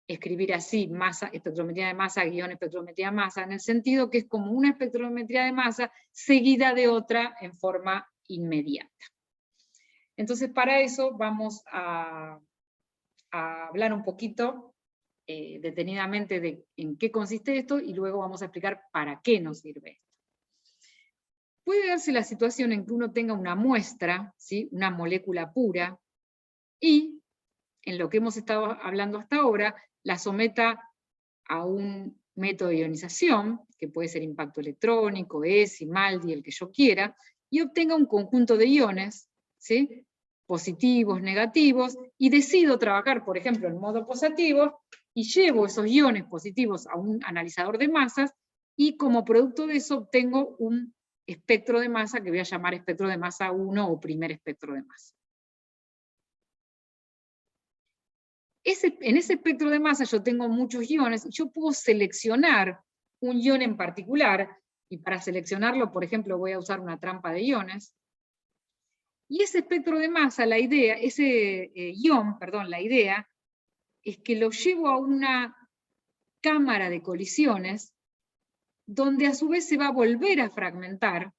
escribir así, espectrometría de masa guión espectrometría de masa, en el sentido que es como una espectrometría de masa seguida de otra en forma inmediata. Entonces para eso vamos a hablar un poquito detenidamente de en qué consiste esto, y luego vamos a explicar para qué nos sirve esto. Puede darse la situación en que uno tenga una muestra, ¿sí? Una molécula pura, y en lo que hemos estado hablando hasta ahora, la someta a un método de ionización, que puede ser impacto electrónico, ESI, MALDI, el que yo quiera, y obtenga un conjunto de iones, ¿sí? Positivos, negativos, y decido trabajar, por ejemplo, en modo positivo, y llevo esos iones positivos a un analizador de masas, y como producto de eso obtengo un espectro de masa que voy a llamar espectro de masa 1 o primer espectro de masa. En ese espectro de masa yo tengo muchos iones, y yo puedo seleccionar un ion en particular, y para seleccionarlo, por ejemplo, voy a usar una trampa de iones, y ese espectro de masa, la idea, la idea es que lo llevo a una cámara de colisiones, donde a su vez se va a volver a fragmentar,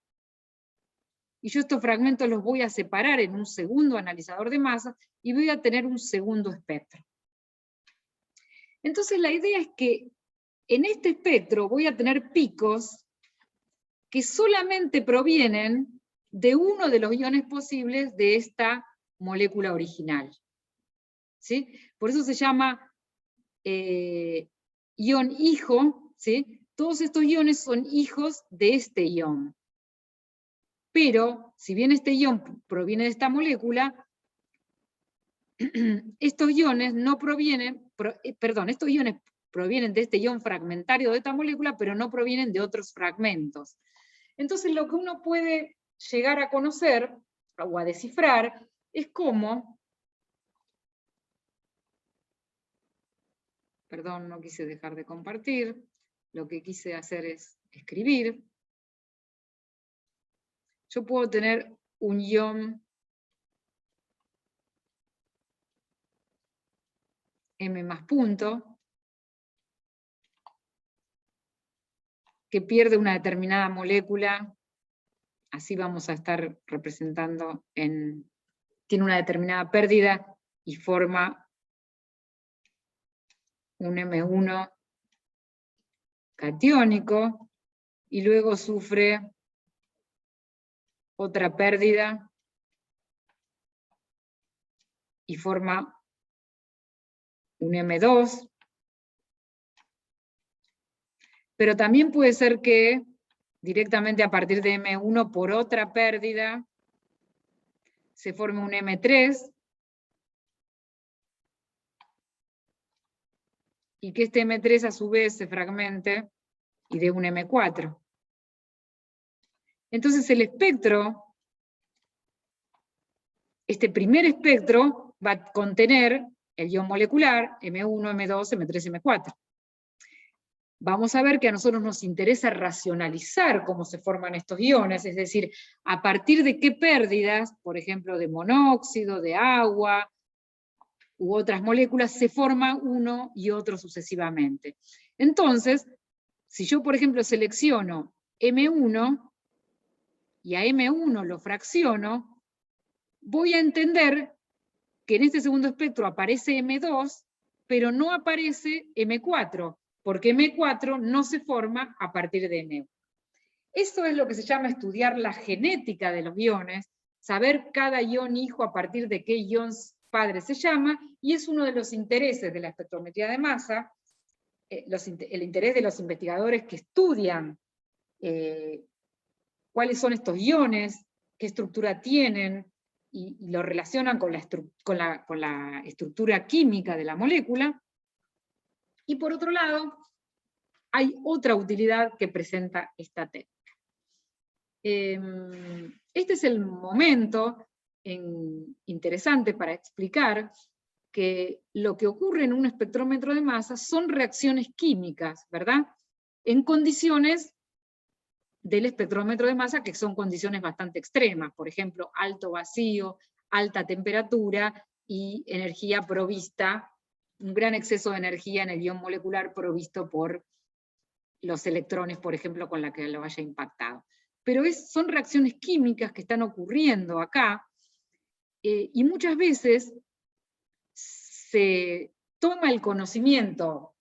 y yo estos fragmentos los voy a separar en un segundo analizador de masa, y voy a tener un segundo espectro. Entonces la idea es que en este espectro voy a tener picos que solamente provienen de uno de los iones posibles de esta molécula original. ¿Sí? Por eso se llama ion hijo, ¿sí? Todos estos iones son hijos de este ion. Pero, si bien este ion proviene de esta molécula, estos iones no provienen, estos iones provienen de este ion fragmentario de esta molécula, pero no provienen de otros fragmentos. Entonces lo que uno puede llegar a conocer, o a descifrar, es cómo, perdón, no quise dejar de compartir, lo que quise hacer es escribir. Yo puedo tener un ion M más punto, que pierde una determinada molécula, así vamos a estar representando, tiene una determinada pérdida y forma un M1 catiónico, y luego sufre otra pérdida y forma un M2. Pero también puede ser que directamente a partir de M1 por otra pérdida se forme un M3, y que este M3 a su vez se fragmente y dé un M4. Entonces el espectro, este primer espectro, va a contener el ion molecular M1, M2, M3, M4. vamos a ver que a nosotros nos interesa racionalizar cómo se forman estos iones, es decir, a partir de qué pérdidas, por ejemplo, de monóxido, de agua, u otras moléculas, se forma uno y otro sucesivamente. Entonces, si yo, por ejemplo, selecciono M1, y a M1 lo fracciono, voy a entender que en este segundo espectro aparece M2, pero no aparece M4, porque M4 no se forma a partir de M1. Eso es lo que se llama estudiar la genética de los iones, saber cada ion hijo a partir de qué ion padre se llama, y es uno de los intereses de la espectrometría de masa, el interés de los investigadores que estudian cuáles son estos iones, qué estructura tienen, y lo relacionan con la estructura química de la molécula. Y por otro lado, hay otra utilidad que presenta esta técnica. Este es el momento interesante para explicar que lo que ocurre en un espectrómetro de masa son reacciones químicas, ¿verdad? En condiciones del espectrómetro de masa, que son condiciones bastante extremas, por ejemplo, alto vacío, alta temperatura y energía provista, un gran exceso de energía en el ion molecular provisto por los electrones, por ejemplo, con la que lo haya impactado. Pero son reacciones químicas que están ocurriendo acá, y muchas veces se toma el conocimiento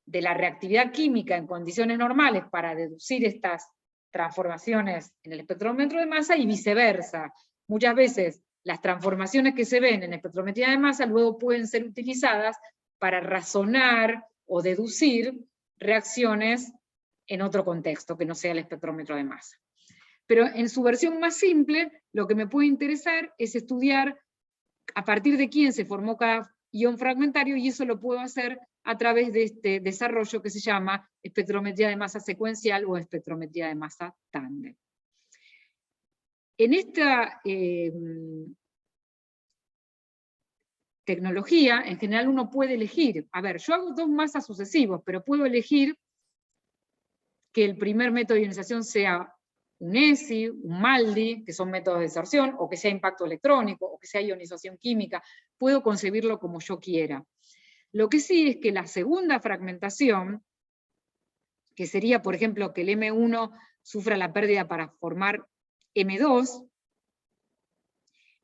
de la reactividad química en condiciones normales para deducir estas transformaciones en el espectrómetro de masa y viceversa. Muchas veces las transformaciones que se ven en espectrometría de masa luego pueden ser utilizadas para razonar o deducir reacciones en otro contexto que no sea el espectrómetro de masa. Pero en su versión más simple, lo que me puede interesar es estudiar a partir de quién se formó cada ion fragmentario, y eso lo puedo hacer a través de este desarrollo que se llama espectrometría de masa secuencial o espectrometría de masa tándem. En esta tecnología, en general uno puede elegir, a ver, yo hago dos masas sucesivos, pero puedo elegir que el primer método de ionización sea un ESI, un MALDI, que son métodos de deserción, o que sea impacto electrónico, o que sea ionización química. Puedo concebirlo como yo quiera. Lo que sí es que la segunda fragmentación, que sería, por ejemplo, que el M1 sufra la pérdida para formar M2,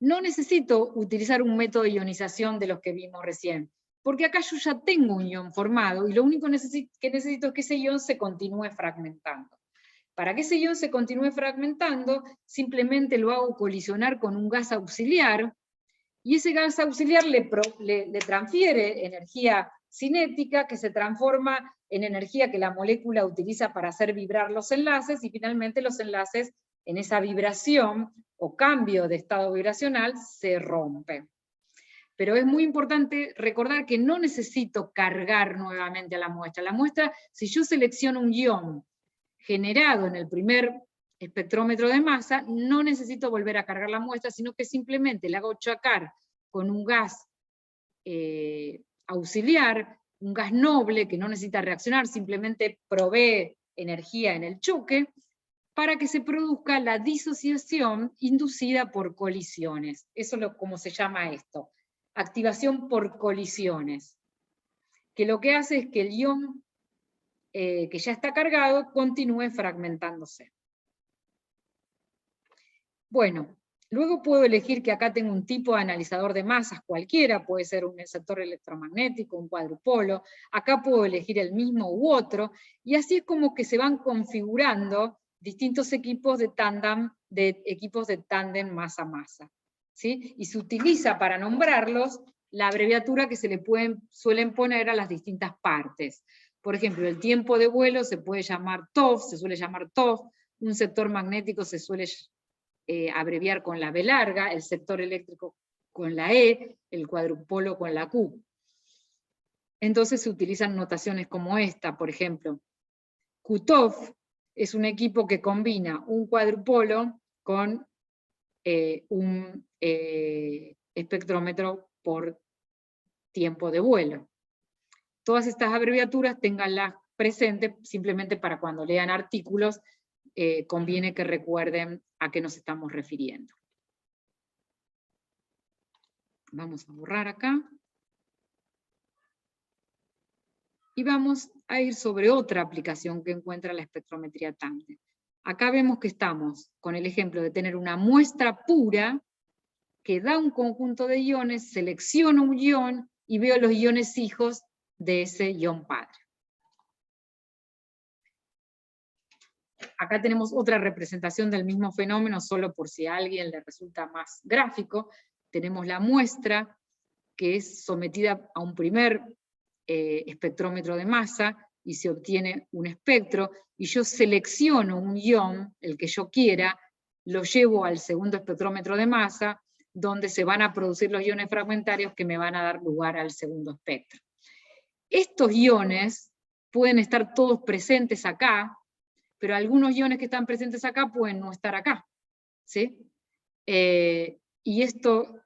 no necesito utilizar un método de ionización de los que vimos recién, porque acá yo ya tengo un ion formado, y lo único que necesito es que ese ion se continúe fragmentando. Para que ese ion se continúe fragmentando, simplemente lo hago colisionar con un gas auxiliar, y ese gas auxiliar le transfiere energía cinética que se transforma en energía que la molécula utiliza para hacer vibrar los enlaces, y finalmente los enlaces en esa vibración o cambio de estado vibracional se rompen. Pero es muy importante recordar que no necesito cargar nuevamente a la muestra. La muestra, si yo selecciono un ion generado en el primer espectrómetro de masa, no necesito volver a cargar la muestra, sino que simplemente la hago chocar con un gas auxiliar, un gas noble que no necesita reaccionar, simplemente provee energía en el choque, para que se produzca la disociación inducida por colisiones. Eso es como se llama esto, activación por colisiones, que lo que hace es que el ion que ya está cargado continúe fragmentándose. Bueno, luego puedo elegir que acá tengo un tipo de analizador de masas cualquiera, puede ser un sector electromagnético, un cuadrupolo, acá puedo elegir el mismo u otro, y así es como que se van configurando distintos equipos de tándem masa-masa, ¿sí? Y se utiliza para nombrarlos la abreviatura que se le suelen poner a las distintas partes. Por ejemplo, el tiempo de vuelo se puede llamar TOF, se suele llamar TOF, un sector magnético se suele abreviar con la B larga, el sector eléctrico con la E, el cuadrupolo con la Q. Entonces se utilizan notaciones como esta, por ejemplo. QTOF es un equipo que combina un cuadrupolo con un espectrómetro por tiempo de vuelo. Todas estas abreviaturas ténganlas presente, simplemente para cuando lean artículos, conviene que recuerden a qué nos estamos refiriendo. Vamos a borrar acá. Y vamos a ir sobre otra aplicación que encuentra la espectrometría tándem. Acá vemos que estamos con el ejemplo de tener una muestra pura que da un conjunto de iones, selecciono un ion y veo los iones hijos de ese ion padre. Acá tenemos otra representación del mismo fenómeno, solo por si a alguien le resulta más gráfico. Tenemos la muestra que es sometida a un primer espectrómetro de masa, y se obtiene un espectro, y yo selecciono un ion, el que yo quiera, lo llevo al segundo espectrómetro de masa, donde se van a producir los iones fragmentarios que me van a dar lugar al segundo espectro. Estos iones pueden estar todos presentes acá, pero algunos iones que están presentes acá pueden no estar acá, ¿sí? Y esto,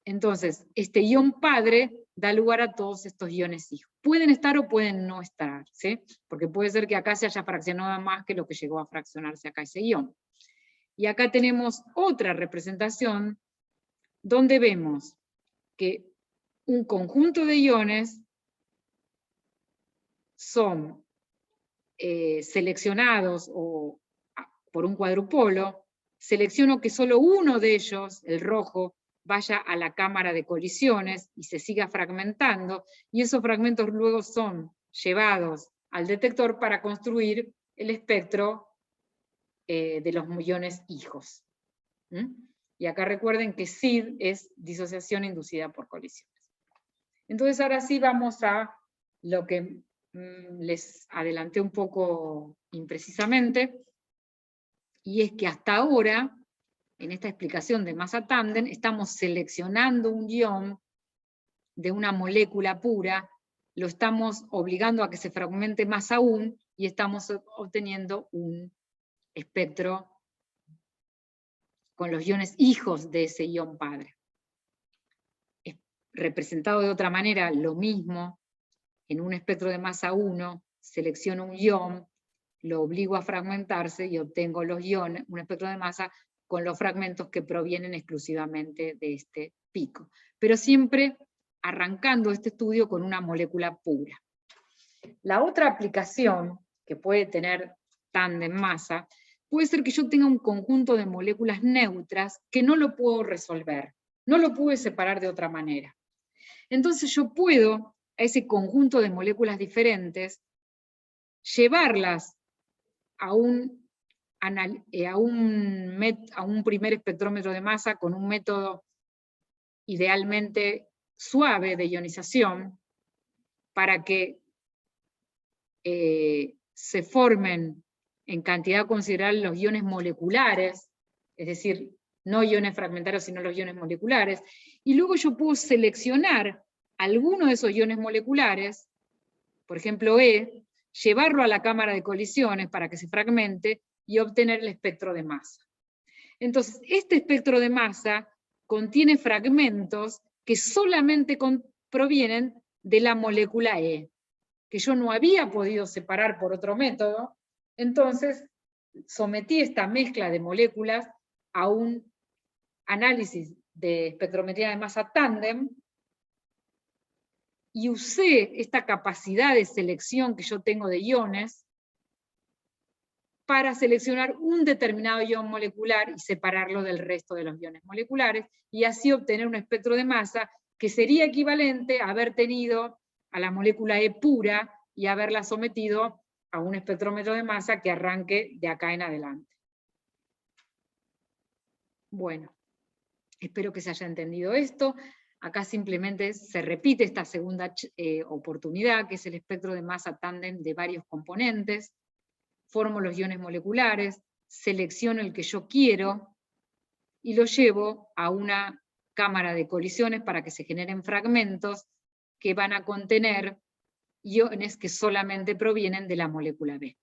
entonces, este ion padre da lugar a todos estos iones hijos. Pueden estar o pueden no estar, ¿sí? Porque puede ser que acá se haya fraccionado más que lo que llegó a fraccionarse acá ese ion. Y acá tenemos otra representación donde vemos que un conjunto de iones son seleccionados por un cuadrupolo, selecciono que solo uno de ellos, el rojo, vaya a la cámara de colisiones y se siga fragmentando, y esos fragmentos luego son llevados al detector para construir el espectro de los iones hijos. Y acá recuerden que SID es disociación inducida por colisiones. Entonces ahora sí vamos a lo que les adelanté un poco imprecisamente, y es que hasta ahora, en esta explicación de masa tándem, estamos seleccionando un ion de una molécula pura, lo estamos obligando a que se fragmente más aún, y estamos obteniendo un espectro con los iones hijos de ese ion padre. Es representado de otra manera, lo mismo, en un espectro de masa 1, selecciono un ion, lo obligo a fragmentarse y obtengo los iones, un espectro de masa con los fragmentos que provienen exclusivamente de este pico. Pero siempre arrancando este estudio con una molécula pura. La otra aplicación que puede tener tándem masa puede ser que yo tenga un conjunto de moléculas neutras que no lo puedo resolver, no lo pude separar de otra manera. Entonces yo puedo a ese conjunto de moléculas diferentes llevarlas a un primer espectrómetro de masa con un método idealmente suave de ionización para que se formen en cantidad considerable los iones moleculares, es decir, no iones fragmentarios, sino los iones moleculares, y luego yo puedo seleccionar alguno de esos iones moleculares, por ejemplo llevarlo a la cámara de colisiones para que se fragmente y obtener el espectro de masa. Entonces, este espectro de masa contiene fragmentos que solamente provienen de la molécula E, que yo no había podido separar por otro método. Entonces sometí esta mezcla de moléculas a un análisis de espectrometría de masa tándem, y usé esta capacidad de selección que yo tengo de iones para seleccionar un determinado ion molecular y separarlo del resto de los iones moleculares, y así obtener un espectro de masa que sería equivalente a haber tenido a la molécula E pura y haberla sometido a un espectrómetro de masa que arranque de acá en adelante. Bueno, espero que se haya entendido esto. Acá simplemente se repite esta segunda oportunidad, que es el espectro de masa tándem de varios componentes. Formo los iones moleculares, selecciono el que yo quiero, y lo llevo a una cámara de colisiones para que se generen fragmentos que van a contener iones que solamente provienen de la molécula B.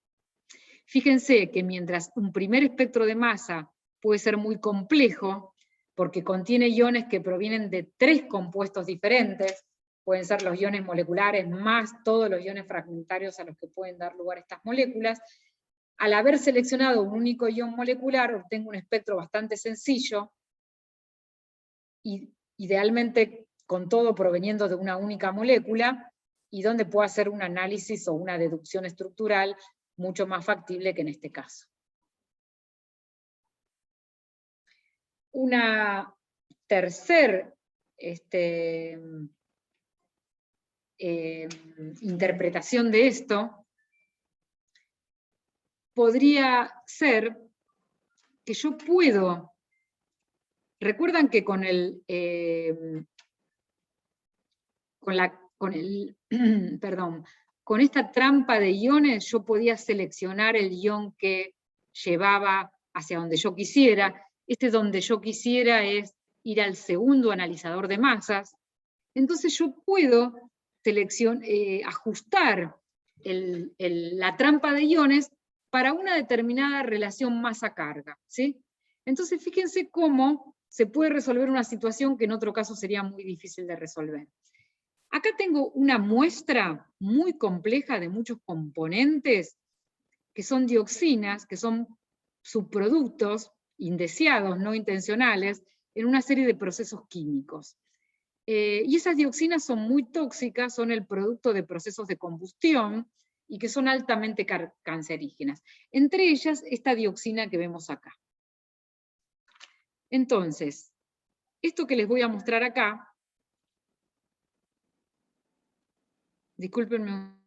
Fíjense que mientras un primer espectro de masa puede ser muy complejo, porque contiene iones que provienen de 3 compuestos diferentes, pueden ser los iones moleculares más todos los iones fragmentarios a los que pueden dar lugar estas moléculas. Al haber seleccionado un único ion molecular, obtengo un espectro bastante sencillo, y idealmente con todo proveniendo de una única molécula, y donde puedo hacer un análisis o una deducción estructural mucho más factible que en este caso. Una tercera interpretación de esto podría ser que yo puedo, recuerdan que con esta trampa de iones yo podía seleccionar el ion que llevaba hacia donde yo quisiera. Donde yo quisiera es ir al segundo analizador de masas. Entonces yo puedo ajustar la trampa de iones para una determinada relación masa-carga, ¿sí? Entonces fíjense cómo se puede resolver una situación que en otro caso sería muy difícil de resolver. Acá tengo una muestra muy compleja de muchos componentes que son dioxinas, que son subproductos indeseados, no intencionales, en una serie de procesos químicos. Y esas dioxinas son muy tóxicas, son el producto de procesos de combustión, y que son altamente cancerígenas. Entre ellas, esta dioxina que vemos acá. Entonces, esto que les voy a mostrar acá, discúlpenme.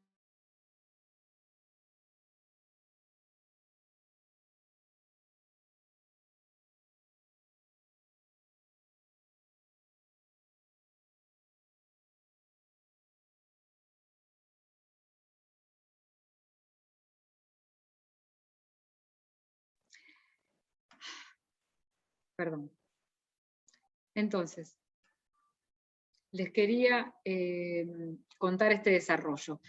Perdón. Entonces, les quería contar este desarrollo.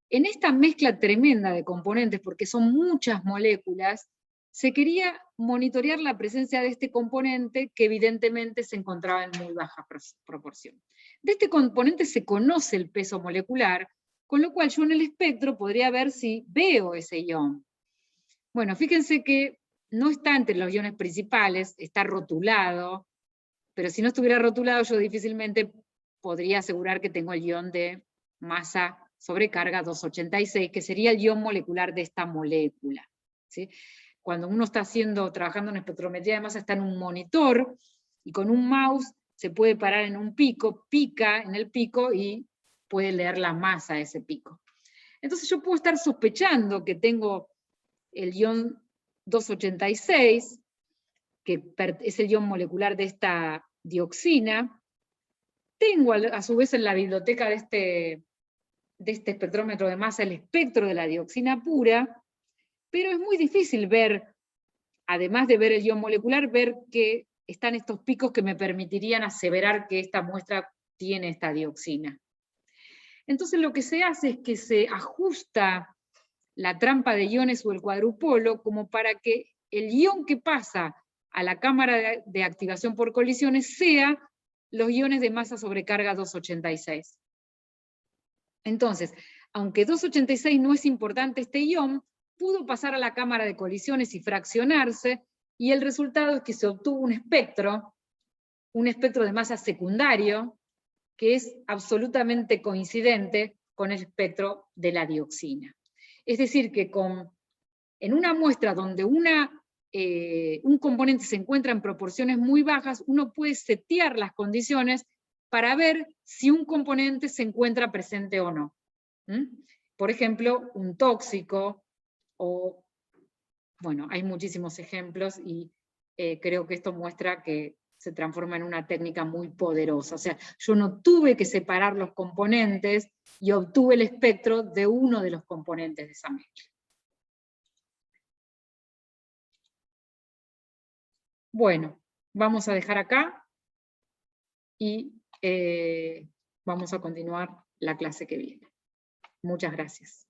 En esta mezcla tremenda de componentes, porque son muchas moléculas, se quería monitorear la presencia de este componente que evidentemente se encontraba en muy baja proporción. De este componente se conoce el peso molecular, con lo cual yo en el espectro podría ver si veo ese ion. Bueno, fíjense que no está entre los iones principales, está rotulado, pero si no estuviera rotulado yo difícilmente podría asegurar que tengo el ion de masa sobrecarga 286, que sería el ion molecular de esta molécula, ¿sí? Cuando uno está trabajando en espectrometría de masa, está en un monitor, y con un mouse se puede parar en un pico, pica en el pico y puede leer la masa de ese pico. Entonces yo puedo estar sospechando que tengo el ion 286, que es el ion molecular de esta dioxina. Tengo a su vez en la biblioteca de este espectrómetro de masa el espectro de la dioxina pura, pero es muy difícil ver, además de ver el ion molecular, ver que están estos picos que me permitirían aseverar que esta muestra tiene esta dioxina. Entonces lo que se hace es que se ajusta la trampa de iones o el cuadrupolo como para que el ion que pasa a la cámara de activación por colisiones sea los iones de masa sobrecarga 286. Entonces, aunque 286 no es importante este ion, pudo pasar a la cámara de colisiones y fraccionarse, y el resultado es que se obtuvo un espectro de masa secundario, que es absolutamente coincidente con el espectro de la dioxina. Es decir, que en una muestra donde un componente se encuentra en proporciones muy bajas, uno puede setear las condiciones para ver si un componente se encuentra presente o no. Por ejemplo, un tóxico, o, bueno, hay muchísimos ejemplos, y creo que esto muestra que se transforma en una técnica muy poderosa. O sea, yo no tuve que separar los componentes y obtuve el espectro de uno de los componentes de esa mezcla. Bueno, vamos a dejar acá y vamos a continuar la clase que viene. Muchas gracias.